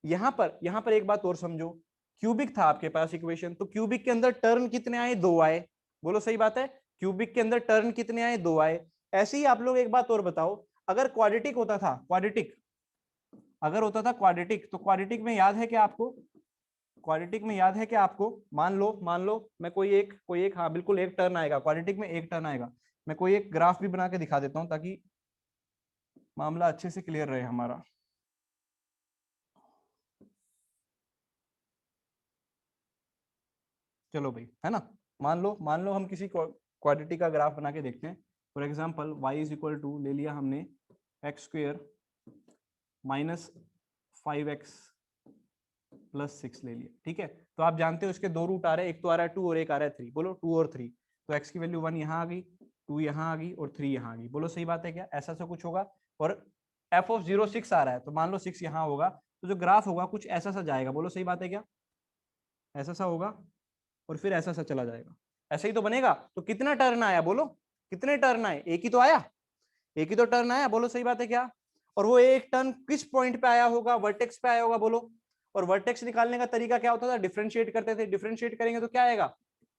यहां पर एक बात और समझो। क्यूबिक था आपके पास इक्वेशन, तो क्यूबिक के अंदर टर्न कितने आए? 2 आए। बोलो सही बात है, क्यूबिक के अंदर टर्न कितने आए? 2 आए। ऐसे ही आप लोग एक बात और बताओ, अगर क्वाड्रेटिक होता था, क्वाड्रेटिक अगर होता था क्वाड्रेटिक, तो क्वाड्रेटिक में याद है क्या आपको? क्वाड्रेटिक में याद है क्या आपको? मान लो मैं कोई एक हाँ बिल्कुल एक टर्न आएगा, क्वाड्रेटिक में एक टर्न आएगा। मैं कोई एक ग्राफ भी बना के दिखा देता हूं ताकि मामला अच्छे से क्लियर रहे हमारा। चलो भाई, है ना, मान लो हम किसी क्वाड्रेटिक का ग्राफ बना के देखते हैं। फॉर एग्जांपल y = ले लिया हमने x² -5x + 6 ले लिया, ठीक है। तो आप जानते हो इसके दो रूट आ रहे हैं, एक तो आ रहा है 2 और एक आ रहा है 3। बोलो 2 और 3, तो x की वैल्यू 1 यहाँ आ गई, 2 यहाँ आ गई और 3 यहाँ आ गई। बोलो सही बात है क्या? ऐसा सा कुछ होगा। और f(0) 6 आ रहा है, तो मान लो 6 यहाँ होगा, तो जो ग्राफ होगा कुछ ऐसा सा जाएगा। बोलो सही बात है क्या? ऐसा सा होगा और फिर ऐसा सा चला जाएगा, ऐसा ही तो बनेगा। तो कितना टर्न आया? बोलो कितने टर्न आए? एक ही तो आया, एक ही तो टर्न आया। बोलो सही बात है क्या? और वो एक टर्न किस पॉइंट पे आया होगा? वर्टेक्स पे आया होगा। बोलो। और वर्टेक्स निकालने का तरीका क्या होता था? डिफरेंशिएट करते थे। डिफरेंशिएट करेंगे तो क्या आएगा?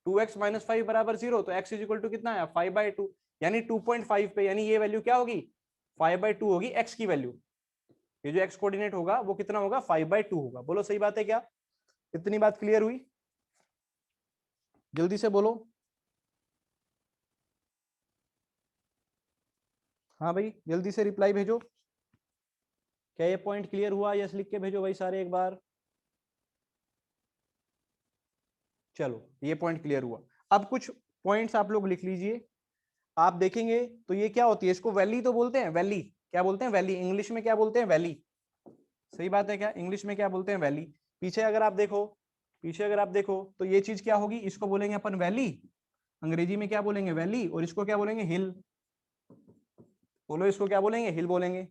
2x - 5 = 0, तो x = कितना आया? 5/2, यानी 2.5 पे, यानी ये वैल्यू क्या होगी? 5/2 होगी x की वैल्यू। ये जो x कोऑर्डिनेट होगा वो कितना होगा? 5/2 होगा। बोलो सही बात है क्या? इतनी बात क्लियर हुई? जल्दी से बोलो। हाँ भाई, जल्दी से रिप्लाई भेजो। क्या ये पॉइंट क्लियर हुआ? यस लिख के भेजो भाई सारे एक बार। चलो ये पॉइंट क्लियर हुआ। अब कुछ पॉइंट्स आप लोग लिख लीजिए। आप देखेंगे तो ये क्या होती है, इसको वैली तो बोलते हैं, वैली क्या बोलते हैं, वैली इंग्लिश में क्या बोलते हैं, वैली। सही बात है क्या, इंग्लिश में क्या बोलते हैं, वैली। पीछे अगर आप देखो, पीछे अगर आप देखो तो ये चीज क्या होगी, इसको बोलेंगे अपन वैली, अंग्रेजी में क्या बोलेंगे, वैली, और इसको क्या बोलेंगे, हिल। बोलो इसको क्या बोलेंगे, हिल बोलेंगे।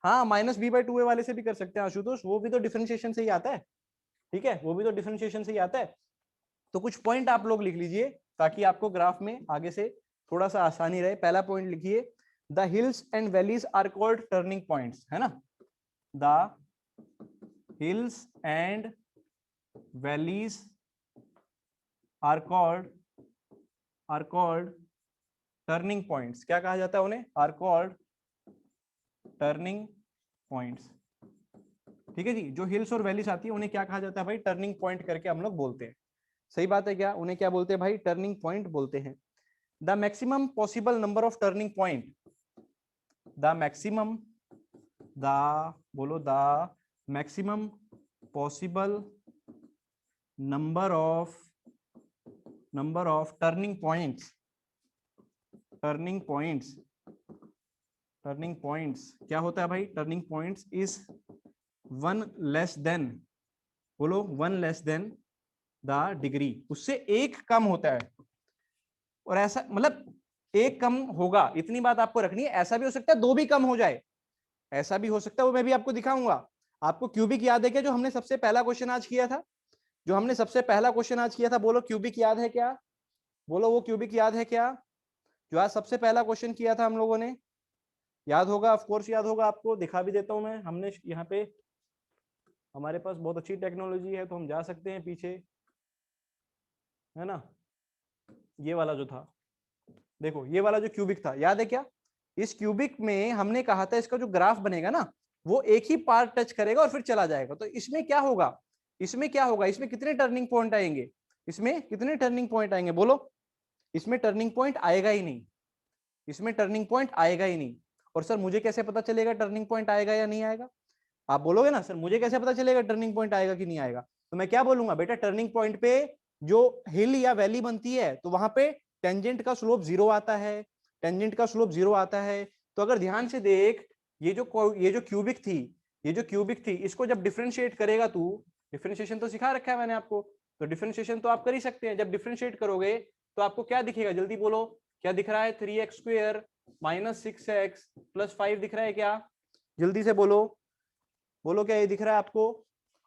हाँ माइनस बी बाई टू ए वाले से भी कर सकते हैं आशुतोष, वो भी तो डिफरेंशिएशन से ही आता है। ठीक है, वो भी तो डिफरेंशिएशन से ही आता है। तो कुछ पॉइंट आप लोग लिख लीजिए ताकि आपको ग्राफ में आगे से थोड़ा सा आसानी रहे। पहला पॉइंट लिखिए, the hills and valleys are called turning points, है ना। The hills and valleys are called turning points. क्या कहा जाता है उन्हें, आर कॉल्ड टर्निंग पॉइंट्स। ठीक है जी, जो हिल्स और वैलीज आती है उन्हें क्या कहा जाता है भाई, टर्निंग पॉइंट करके हम लोग बोलते हैं। सही बात है क्या, उन्हें क्या बोलते हैं भाई, टर्निंग पॉइंट बोलते हैं। The maximum possible number of turning point, the maximum, the बोलो, the maximum possible number of turning points, turning points, turning points क्या होता है भाई, turning points is one less than, बोलो one less than the degree, उससे एक कम होता है। और ऐसा मतलब एक कम होगा, इतनी बात आपको रखनी है। ऐसा भी हो सकता है दो भी कम हो जाए, ऐसा भी हो सकता है, वो मैं भी आपको दिखाऊंगा। आपको क्यूबिक याद है क्या, जो हमने सबसे पहला क्वेश्चन आज किया था, जो हमने सबसे पहला क्वेश्चन आज किया था, बोलो क्यूबिक याद है क्या, बोलो वो क्यूबिक याद है क्या, जो आज सबसे पहला क्वेश्चन किया था हम लोगों ने, याद होगा, ऑफ कोर्स याद होगा आपको। दिखा भी देता हूं मैं, हमने यहाँ पे, हमारे पास बहुत अच्छी टेक्नोलॉजी है तो हम जा सकते हैं पीछे, है ना। ये वाला जो था, देखो ये वाला जो क्यूबिक था, याद है क्या, इस क्यूबिक में हमने कहा था इसका जो ग्राफ बनेगा ना, वो एक ही पार्ट टच करेगा और फिर चला जाएगा। तो इसमें क्या होगा, इसमें क्या होगा, इसमें कितने टर्निंग पॉइंट आएंगे, इसमें कितने टर्निंग पॉइंट आएंगे, बोलो। इसमें टर्निंग पॉइंट आएगा ही नहीं, इसमें टर्निंग पॉइंट आएगा ही नहीं। और सर मुझे कैसे पता चलेगा टर्निंग पॉइंट आएगा या नहीं आएगा, आप बोलोगे ना सर मुझे कैसे पता चलेगा टर्निंग पॉइंट आएगा कि नहीं आएगा, तो मैं क्या बोलूंगा, बेटा टर्निंग पॉइंट पे जो हिल या वैली बनती है तो वहां पे टेंजेंट का स्लोप जीरो आता है, टेंजेंट का स्लोप जीरो आता है। तो अगर ध्यान से देख, ये जो क्यूबिक थी, ये जो क्यूबिक थी, इसको जब डिफरेंशिएट करेगा तू, डिफरेंशिएशन तो सिखा रखा है मैंने आपको, तो डिफरेंशिएशन तो आप कर ही सकते हैं। जब डिफरेंशिएट करोगे तो आपको क्या दिखेगा, जल्दी बोलो, क्या दिख रहा है, 3x² माइनस 6x प्लस 5 दिख रहा है क्या, जल्दी से बोलो, बोलो क्या ये दिख रहा है आपको।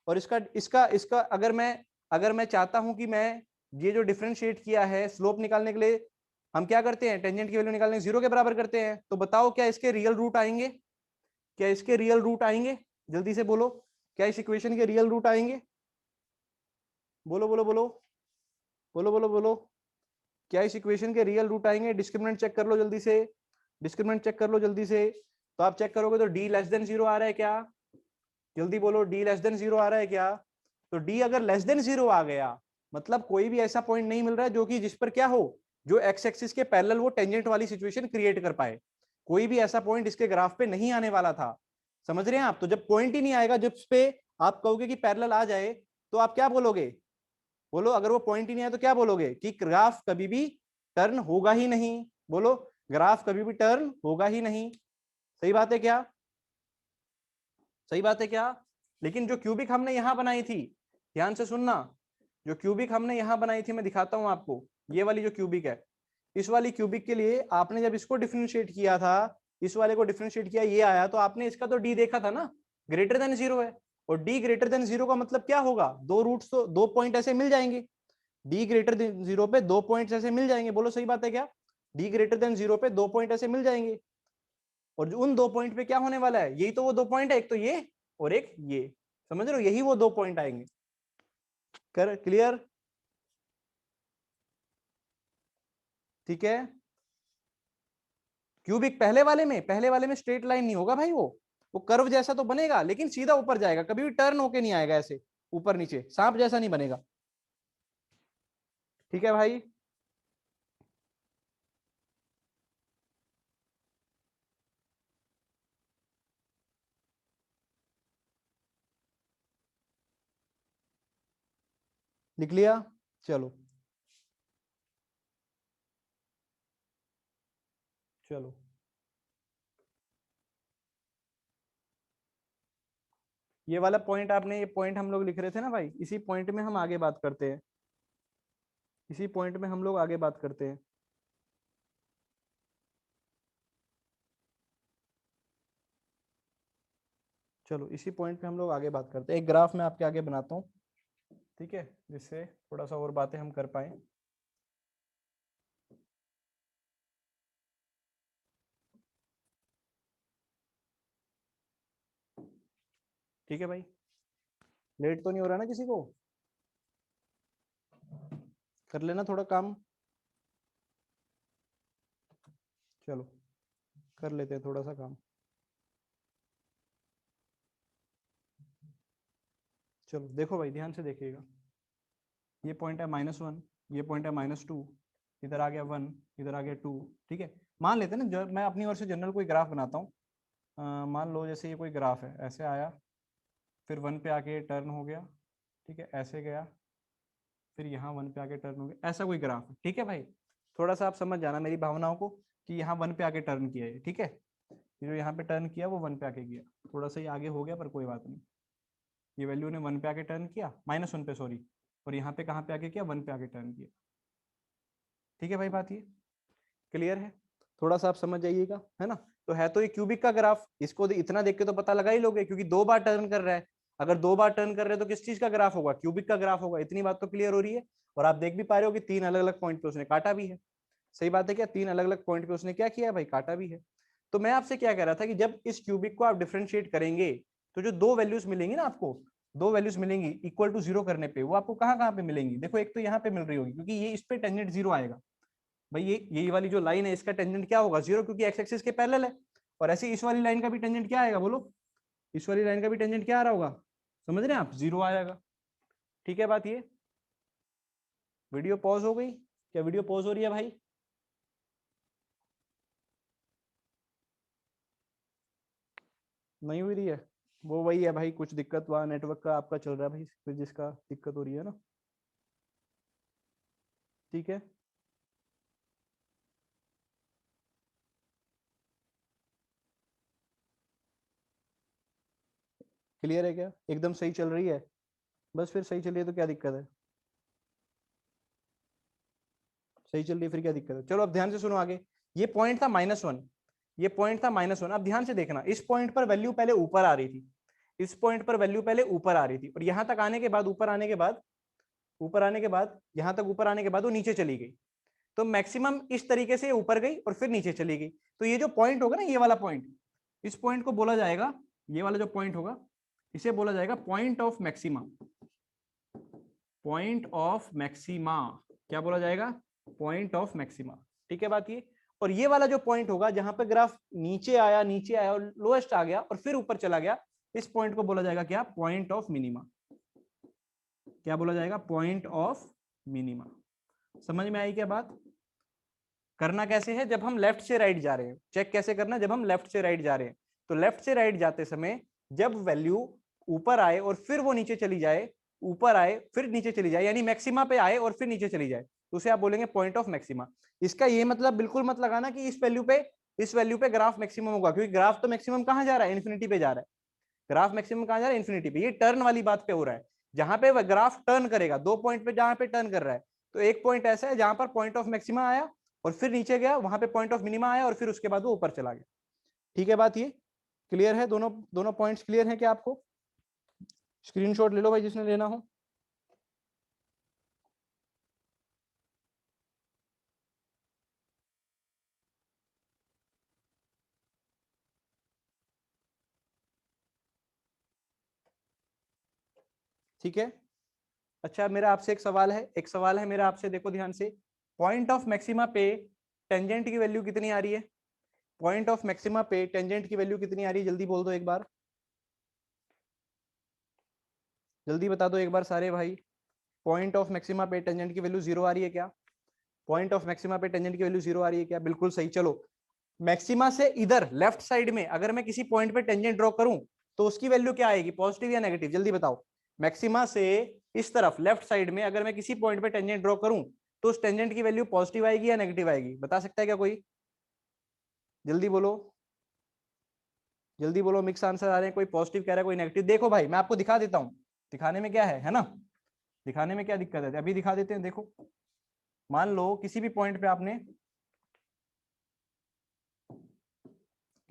और इसका इसका इसका अगर मैं चाहता हूं कि मैं ये जो डिफरेंशिएट किया है स्लोप निकालने के लिए, हम क्या करते हैं, टेंजेंट की वैल्यू निकालने जीरो के बराबर करते हैं। तो बताओ क्या इसके रियल रूट आएंगे, क्या इसके रियल रूट आएंगे, जल्दी से बोलो, क्या इस इक्वेशन के रियल रूट आएंगे, बोलो बोलो बोलो, बोलो बोलो बोलो, क्या इस इक्वेशन के रियल रूट आएंगे। डिस्क्रिमिनेंट चेक कर लो जल्दी से, डिस्क्रिमिनेंट चेक कर लो जल्दी से। तो आप चेक करोगे तो डी लेस देन जीरो आ रहा है क्या, जल्दी बोलो, डी लेस देन जीरो आ रहा है क्या। तो डी अगर लेस देन जीरो आ गया, मतलब कोई भी ऐसा पॉइंट नहीं मिल रहा है जो कि जिस पर क्या हो, जो एक्स एक्सिस के पैरेलल वो टेंजेंट वाली सिचुएशन क्रिएट कर पाए। कोई भी ऐसा पॉइंट इसके ग्राफ पे नहीं आने वाला था, समझ रहे हैं आप। तो जब पॉइंट ही नहीं आएगा जिस पे आप कहोगे कि पैरेलल आ जाए, तो आप क्या बोलोगे, बोलो, अगर वो पॉइंट ही नहीं आया तो क्या बोलोगे, कि ग्राफ कभी भी टर्न होगा ही नहीं। बोलो, ग्राफ कभी भी टर्न होगा ही नहीं। सही बात है क्या, सही बात है क्या। लेकिन जो क्यूबिक हमने यहां बनाई थी, ध्यान से सुनना, जो क्यूबिक हमने यहां बनाई थी मैं दिखाता हूं आपको, ये वाली जो क्यूबिक है, इस वाली क्यूबिक के लिए आपने जब इसको डिफरेंशिएट किया था, इस वाले को डिफरेंशिएट किया, ये आया, तो आपने इसका तो डी देखा था ना, ग्रेटर देन जीरो है। और डी ग्रेटर देन जीरो का मतलब क्या होगा, दो रूट्स, तो दो पॉइंट ऐसे मिल जाएंगे, डी ग्रेटर देन जीरो पे दो पॉइंट ऐसे मिल जाएंगे। बोलो सही बात है क्या, डी ग्रेटर देन जीरो पे दो पॉइंट ऐसे मिल जाएंगे। और जो उन दो पॉइंट पे क्या होने वाला है, यही तो वो दो पॉइंट है, एक तो ये और एक ये, समझ रहे हो, यही वो दो पॉइंट आएंगे। कर क्लियर, ठीक है। क्यूबिक पहले वाले में स्ट्रेट लाइन नहीं होगा भाई, वो कर्व जैसा तो बनेगा लेकिन सीधा ऊपर जाएगा, कभी भी टर्न होके नहीं आएगा ऐसे ऊपर नीचे, सांप जैसा नहीं बनेगा। ठीक है भाई, लिख लिया? चलो चलो ये वाला पॉइंट आपने, ये पॉइंट हम लोग लिख रहे थे ना भाई, इसी पॉइंट में हम आगे बात करते हैं, इसी पॉइंट में हम लोग आगे बात करते हैं। चलो इसी पॉइंट पे हम लोग आगे बात करते हैं। एक ग्राफ मैं आपके आगे बनाता हूँ, ठीक है, जिससे थोड़ा सा और बातें हम कर पाए। ठीक है भाई, लेट तो नहीं हो रहा ना किसी को? कर लेना थोड़ा काम। चलो कर लेते हैं थोड़ा सा काम। चलो देखो भाई, ध्यान से देखिएगा। ये पॉइंट है -1, ये पॉइंट है -2, इधर आ गया 1, इधर आ गया 2। ठीक है, मान लेते हैं ना, जो मैं अपनी ओर से जनरल कोई ग्राफ बनाता हूँ। मान लो जैसे ये कोई ग्राफ है, ऐसे आया, फिर 1 पे आके टर्न हो गया, ठीक है, ऐसे गया, फिर यहाँ 1 पे आके टर्न हो गया, ऐसा कोई ग्राफ है। ठीक है भाई, थोड़ा सा आप समझ जाना मेरी भावनाओं को, कि यहाँ 1 पे आके टर्न किया है, ठीक है, जो यहाँ पे टर्न किया वो 1 पे आके किया, थोड़ा सा ही आगे हो गया पर कोई बात नहीं। ये वैल्यू ने 1 पे आके टर्न किया, -1 पे सॉरी, और यहाँ पे कहाँ पे आके किया, 1 पे आके टर्न किया। ठीक है भाई, बात ये क्लियर है? थोड़ा सा आप समझ जाइएगा, है ना? तो है तो ये क्यूबिक का ग्राफ, इसको इतना देख के तो पता लगा ही लोगे, क्योंकि 2 बार टर्न कर रहा है। अगर 2 बार टर्न कर रहे हैं तो किस चीज का ग्राफ होगा? क्यूबिक का ग्राफ होगा। इतनी बात तो क्लियर हो रही है। और आप देख भी पा रहे हो कि 3 अलग अलग पॉइंट पे उसने काटा भी है। सही बात है क्या? 3 अलग अलग पॉइंट पे उसने क्या किया है भाई? काटा भी है। तो मैं आपसे क्या कह रहा था कि जब इस क्यूबिक को आप डिफरेंशिएट करेंगे, तो जो 2 वैल्यूज मिलेंगी ना आपको, 2 वैल्यूज मिलेंगी इक्वल टू 0 करने पे, वो आपको कहाँ कहाँ पे मिलेंगी? देखो, एक तो यहाँ पे मिल रही होगी, क्योंकि ये इस पे टेंजेंट 0 आएगा भाई। ये वाली जो लाइन है, इसका टेंजेंट क्या होगा? 0, क्योंकि एक्स एक्सिस के पैरेलल है। और ऐसे इस वाली लाइन का भी टेंजेंट क्या आएगा? बोलो, इस वाली लाइन का भी टेंजेंट क्या आ रहा होगा? समझ रहे हैं आप? 0 आएगा। ठीक है बात ये। वीडियो पॉज हो गई क्या? वीडियो पॉज हो रही है भाई? नहीं हो रही है? वो वही है भाई, कुछ दिक्कत हुआ नेटवर्क का आपका चल रहा है भाई, फिर जिसका दिक्कत हो रही है ना। ठीक है, क्लियर है क्या? एकदम सही चल रही है? बस फिर सही चल रही है तो क्या दिक्कत है? सही चल रही है फिर क्या दिक्कत है? चलो अब ध्यान से सुनो आगे। ये पॉइंट था -1, ये पॉइंट था -1। अब ध्यान से देखना, इस पॉइंट पर वैल्यू पहले ऊपर आ रही थी, इस पॉइंट पर वैल्यू पहले ऊपर आ रही थी, और यहां तक आने के बाद, ऊपर आने के बाद, ऊपर आने के बाद, यहां तक ऊपर आने के बाद वो नीचे चली गई। तो मैक्सिमम इस तरीके से ऊपर गई और फिर नीचे चली गई। तो ये जो पॉइंट होगा ना, ये वाला पॉइंट, इस पॉइंट को बोला जाएगा, ये वाला जो पॉइंट होगा, इसे बोला जाएगा point of maxima. Point of maxima, क्या बोला जाएगा? Point of maxima. ठीक है बात ये। और ये वाला जो पॉइंट होगा, जहां पे ग्राफ नीचे आया और लोएस्ट आ गया और फिर ऊपर चला गया, इस पॉइंट को बोला जाएगा क्या? Point of minima. क्या बोला जाएगा? Point of minima. समझ में आई क्या बात? करना कैसे है? जब हम लेफ्ट से राइट जा रहे हैं, चेक कैसे करना? जब हम लेफ्ट से राइट जा रहे हैं, तो लेफ्ट से राइट जाते समय जब वैल्यू ऊपर आए और फिर वो नीचे चली जाए, ऊपर आए फिर नीचे चली जाए, यानी मैक्सिमा पे आए और फिर नीचे चली जाए, तो उसे आप बोलेंगे पॉइंट ऑफ मैक्सिमा। इसका ये मतलब बिल्कुल मत लगाना कि इस वैल्यू पे ग्राफ मैक्सिमम होगा, क्योंकि ग्राफ तो मैक्सिमम कहां जा रहा है? इन्फिनिटी पे जा रहा है। ग्राफ मैक्सिमम कहां जा रहा है? इन्फिनिटी पे। ये टर्न वाली बात पे हो रहा है, जहां पे ग्राफ टर्न करेगा, 2 पॉइंट पे जहां पे टर्न कर रहा है। तो एक पॉइंट ऐसा है जहां पर पॉइंट ऑफ मैक्सिमा आया और फिर नीचे गया, वहां पे पॉइंट ऑफ मिनिमा आया और फिर उसके बाद वो ऊपर चला गया। ठीक है बात ये क्लियर है? दोनों दोनों पॉइंट्स क्लियर है क्या आपको? स्क्रीनशॉट ले लो भाई जिसने लेना हो। ठीक है, अच्छा मेरा आपसे एक सवाल है, मेरा आपसे, देखो ध्यान से। पॉइंट ऑफ मैक्सिमा पे टेंजेंट की वैल्यू कितनी आ रही है? पॉइंट ऑफ मैक्सिमा पे टेंजेंट की वैल्यू कितनी आ रही है? जल्दी बोल दो एक बार, जल्दी बता दो एक बार सारे भाई। पॉइंट ऑफ मैक्सिमा पे टेंजेंट की वैल्यू 0 आ रही है क्या? पॉइंट ऑफ मैक्सिमा पे टेंजेंट की वैल्यू 0 आ रही है क्या? बिल्कुल सही। चलो, मैक्सिमा से इधर लेफ्ट साइड में अगर मैं किसी पॉइंट पे टेंजेंट ड्रॉ करूं, तो उसकी वैल्यू क्या आएगी? पॉजिटिव या नेगेटिव? जल्दी बताओ। मैक्सिमा से इस तरफ लेफ्ट साइड में अगर मैं किसी पॉइंट पे टेंजेंट ड्रॉ करूं तो उस टेंजेंट की वैल्यू पॉजिटिव आएगी या नेगेटिव आएगी, बता सकता है क्या कोई? जल्दी बोलो, जल्दी बोलो, मिक्स आंसर आ रहे हैं, कोई पॉजिटिव कह रहा है कोई नेगेटिव। देखो भाई मैं आपको दिखा देता हूं, दिखाने में क्या है ना, दिखाने में क्या दिक्कत है, अभी दिखा देते हैं। देखो मान लो किसी भी पॉइंट पे आपने,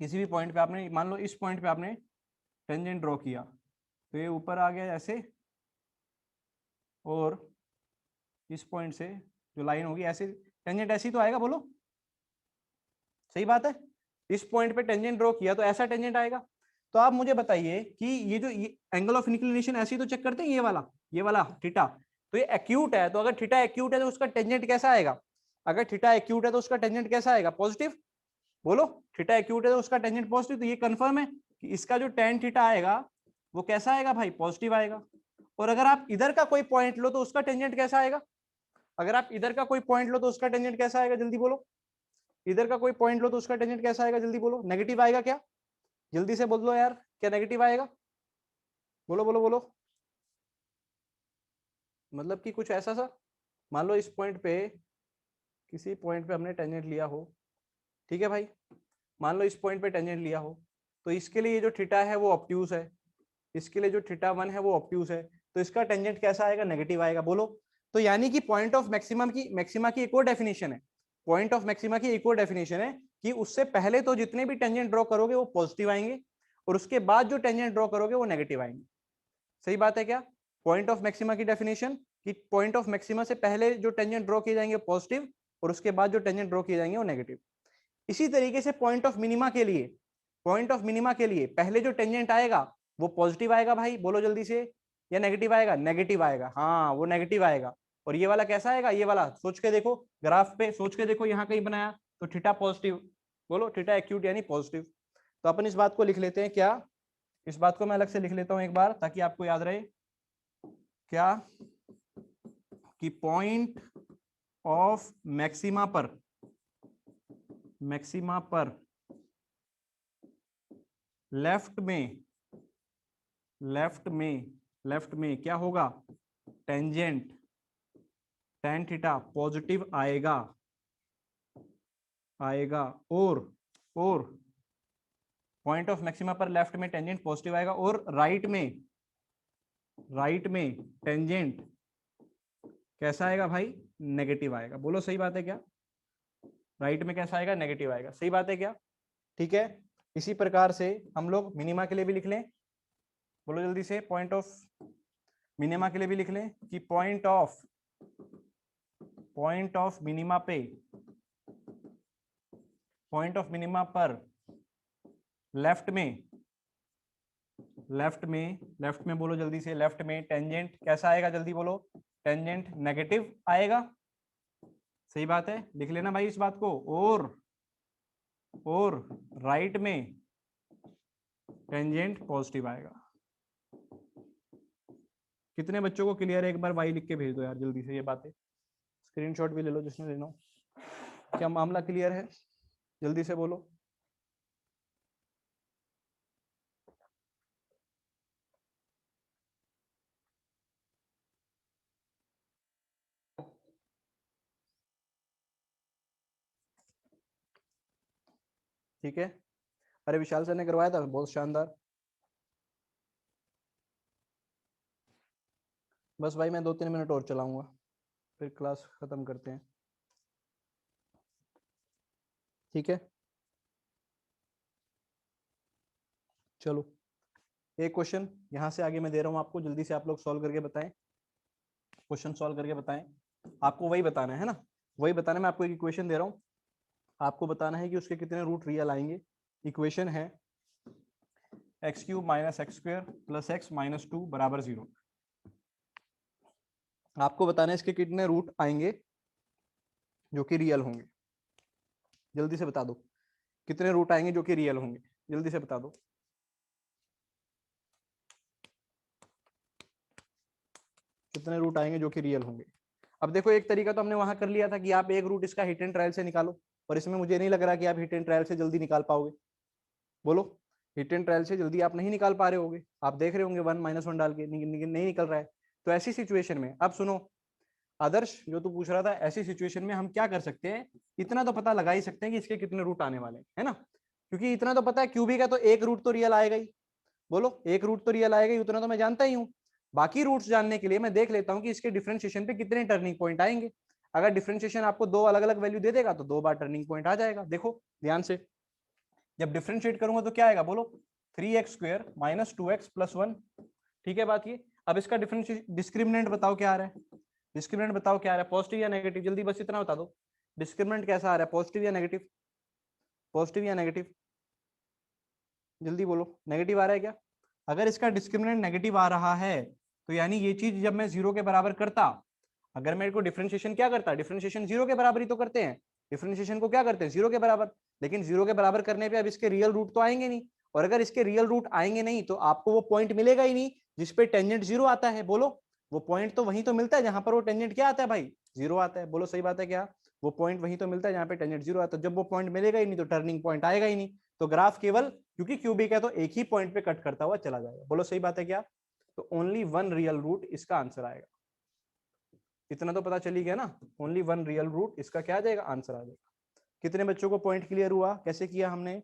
किसी भी पॉइंट पे आपने, मान लो इस पॉइंट पे आपने टेंजेंट ड्रॉ किया तो ये ऊपर आ गया ऐसे, और इस पॉइंट से जो लाइन होगी ऐसे, टेंजेंट ऐसी तो आएगा, बोलो सही बात है। इस पॉइंट पे टेंजेंट ड्रॉ किया तो ऐसा टेंजेंट आएगा। तो आप मुझे बताइए कि ये जो एंगल ऑफ इंक्लिनेशन ऐसी तो चेक करते हैं, ये वाला थीटा, तो ये एक्यूट है, तो अगर थीटा एक्यूट है तो उसका टेंजेंट कैसा आएगा? अगर थीटा एक्यूट है तो उसका टेंजेंट कैसा आएगा? पॉजिटिव। बोलो, थीटा एक्यूट है तो उसका टेंजेंट पॉजिटिव, तो ये कंफर्म है कि इसका जो टेन थीटा आएगा वो कैसा आएगा भाई? पॉजिटिव आएगा। और अगर आप इधर का कोई पॉइंट लो तो उसका टेंजेंट कैसा आएगा? अगर आप इधर का कोई पॉइंट लो तो उसका टेंजेंट कैसा आएगा? जल्दी बोलो, इधर का कोई पॉइंट लो तो उसका टेंजेंट कैसा आएगा? जल्दी बोलो, नेगेटिव आएगा क्या? जल्दी से बोल दो यार, क्या नेगेटिव आएगा? बोलो बोलो बोलो, मतलब कि कुछ ऐसा सा, मान लो इस पॉइंट पे, किसी पॉइंट पे हमने टेंजेंट लिया हो, ठीक है भाई, मान लो इस पॉइंट पे टेंजेंट लिया हो, तो इसके लिए जो थीटा है वो ऑब्ट्यूज है, इसके लिए जो थीटा 1 है वो ऑब्ट्यूज है, तो इसका टेंजेंट कैसा आएगा? नेगेटिव आएगा। बोलो, तो यानी कि पॉइंट ऑफ मैक्सिमम की, मैक्सिमा की एक और डेफिनेशन है, पॉइंट ऑफ मैक्सिमा की एक और डेफिनेशन है कि उससे पहले तो जितने भी टेंजेंट ड्रॉ करोगे वो पॉजिटिव आएंगे, और उसके बाद जो टेंजेंट ड्रॉ करोगे वो नेगेटिव आएंगे। सही बात है क्या? पॉइंट ऑफ मैक्सिमा की डेफिनेशन कि पॉइंट ऑफ मैक्सिमा से पहले जो टेंजेंट ड्रॉ किए जाएंगे पॉजिटिव, और उसके बाद जो टेंजेंट ड्रॉ किए जाएंगे वो नेगेटिव। इसी तरीके से पॉइंट ऑफ मिनिमा के लिए, पॉइंट ऑफ मिनिमा के लिए पहले जो टेंजेंट आएगा वो पॉजिटिव आएगा भाई, बोलो जल्दी से, या नेगेटिव आएगा? नेगेटिव आएगा, हाँ वो नेगेटिव आएगा। और ये वाला कैसा आएगा? ये वाला सोच के देखो, ग्राफ पे सोच के देखो, यहाँ कहीं बनाया तो थीटा पॉजिटिव, बोलो थीटा एक्यूट यानी पॉजिटिव। तो अपन इस बात को लिख लेते हैं क्या, इस बात को मैं अलग से लिख लेता हूं एक बार ताकि आपको याद रहे, क्या कि पॉइंट ऑफ मैक्सिमा पर, मैक्सिमा पर लेफ्ट में, लेफ्ट में, लेफ्ट में क्या होगा? टेंजेंट tan थीटा पॉजिटिव आएगा, आएगा। और पॉइंट ऑफ मैक्सिमा पर लेफ्ट में टेंजेंट पॉजिटिव आएगा, और राइट में, राइट में टेंजेंट कैसा आएगा भाई? नेगेटिव आएगा। बोलो सही बात है क्या? राइट में कैसा आएगा? नेगेटिव आएगा। सही बात है क्या? ठीक है। इसी प्रकार से हम लोग मिनिमा के लिए भी लिख लें, बोलो जल्दी से, पॉइंट ऑफ मिनिमा के लिए भी लिख लें कि पॉइंट ऑफ मिनिमा पे, पॉइंट ऑफ मिनिमा पर लेफ्ट में, लेफ्ट में बोलो जल्दी से, लेफ्ट में टेंजेंट कैसा आएगा? जल्दी बोलो, टेंजेंट नेगेटिव आएगा। सही बात है, लिख लेना भाई इस बात को। और राइट में टेंजेंट पॉजिटिव आएगा। कितने बच्चों को क्लियर है? एक बार वाई लिख के भेज दो यार जल्दी से, ये बातें स्क्रीनशॉट भी ले लो जिसने लेना हो। क्या मामला क्लियर है? जल्दी से बोलो। ठीक है, अरे विशाल सर ने करवाया था, बहुत शानदार। बस भाई मैं 2-3 मिनट और चलाऊंगा, फिर क्लास खत्म करते हैं। ठीक है, चलो एक क्वेश्चन यहाँ से आगे मैं दे रहा हूँ आपको, जल्दी से आप लोग सॉल्व करके बताएं, क्वेश्चन सॉल्व करके बताएं। आपको वही बताना है ना, वही बताना। मैं आपको एक इक्वेशन दे रहा हूँ, आपको बताना है कि उसके कितने रूट रियल आएंगे। इक्वेशन है x³ - x² + x - 2 = 0। आपको बताना है इसके कितने रूट आएंगे जो कि रियल होंगे। जल्दी से बता दो, कितने रूट आएंगे जो कि रियल होंगे, जल्दी से बता दो। कितने रूट आएंगे जो कि रियल होंगे। अब देखो, एक तरीका तो हमने वहां कर लिया था कि आप एक रूट इसका हिट एंड ट्रायल से निकालो, और इसमें मुझे नहीं लग रहा कि आप हिट एंड ट्रायल से जल्दी निकाल पाओगे। बोलो, हिट एंड ट्रायल से जल्दी आप नहीं निकाल पा रहे होगे, आप देख रहे होंगे 1 - 1 डाल के नहीं निकल रहा है। तो ऐसी सिचुएशन में अब सुनो आदर्श, जो तू पूछ रहा था, ऐसी सिचुएशन में हम क्या कर सकते हैं, इतना तो पता लगा ही सकते हैं कि इसके कितने रूट आने वाले हैं, है ना, क्योंकि इतना तो पता है क्यूबिक है तो एक रूट तो रियल आएगा ही, बोलो एक रूट तो रियल आएगा ही, उतना तो मैं जानता ही हूँ। बाकी रूट्स जानने के लिए मैं देख लेता हूँ कि इसके डिफरेंशिएशन पे कितने टर्निंग पॉइंट आएंगे। अगर डिफरेंशिएशन आपको दो अलग अलग वैल्यू दे देगा तो दो बार टर्निंग पॉइंट आ जाएगा। देखो ध्यान से, जब डिफरेंशिएट करूंगा तो क्या आएगा, बोलो 3x² - 2x + 1। ठीक है बात ये। अब इसका डिस्क्रिमिनेंट बताओ क्या आ रहा है, डिस्क्रिमिनेंट बताओ क्या आ रहा है, पॉजिटिव या नेगेटिव, जल्दी बस इतना बता दो। डिस्क्रिमिनेंट कैसा आ रहा है, पॉजिटिव या नेगेटिव, पॉजिटिव या नेगेटिव, जल्दी बोलो, नेगेटिव आ रहा है क्या। अगर इसका डिस्क्रिमिनेंट नेगेटिव आ रहा है तो यानी ये चीज जब मैं 0 के बराबर करता, अगर मेरे को डिफरेंशिएशन क्या करता, डिफरेंशिएशन 0 के बराबर ही तो करते हैं, डिफरेंशिएशन को क्या करते हैं 0 के बराबर, लेकिन 0 के बराबर करने पे अब इसके रियल रूट तो आएंगे नहीं, और अगर इसके रियल रूट आएंगे नहीं तो आपको वो पॉइंट मिलेगा ही नहीं जिसपे टेंजेंट 0 आता है। बोलो वो पॉइंट तो वहीं तो मिलता है जहां पर वो टेंजेंट क्या आता है भाई, 0 आता है। बोलो सही बात है क्या, वो पॉइंट वहीं तो मिलता है जहां पे टेंजेंट 0 आता है। जब वो पॉइंट मिलेगा ही नहीं तो टर्निंग पॉइंट आएगा ही नहीं, तो ग्राफ केवल क्योंकि क्यूबिक है तो एक ही पॉइंट पे कट करता हुआ चला जाएगा। बोलो सही बात है क्या, तो ओनली वन रियल रूट इसका आंसर आएगा। इतना तो पता चली गया ना, ओनली वन रियल रूट इसका क्या आ जाएगा, आंसर आ जाएगा। कितने बच्चों को पॉइंट क्लियर हुआ, कैसे किया हमने।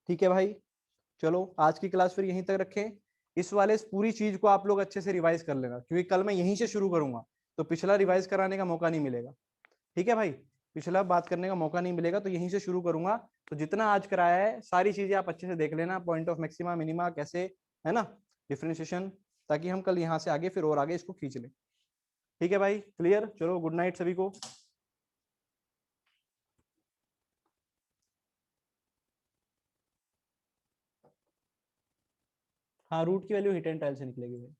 ठीक है भाई, चलो आज की क्लास फिर यहीं तक रखें। इस वाले पूरी चीज को आप लोग अच्छे से रिवाइज कर लेना, क्योंकि कल मैं यहीं से शुरू करूंगा तो पिछला रिवाइज कराने का मौका नहीं मिलेगा। ठीक है भाई, पिछला बात करने का मौका नहीं मिलेगा, तो यहीं से शुरू करूंगा। तो जितना आज कराया है सारी चीजें आप अच्छे से देख लेना, पॉइंट ऑफ मैक्सिमा मिनिमा कैसे, है ना, डिफरेंशिएशन, ताकि हम कल यहाँ से आगे फिर और आगे इसको खींच लें। ठीक है भाई, क्लियर, चलो गुड नाइट सभी को। हाँ रूट की वैल्यू हिट एंड टेल से निकलेगी भाई।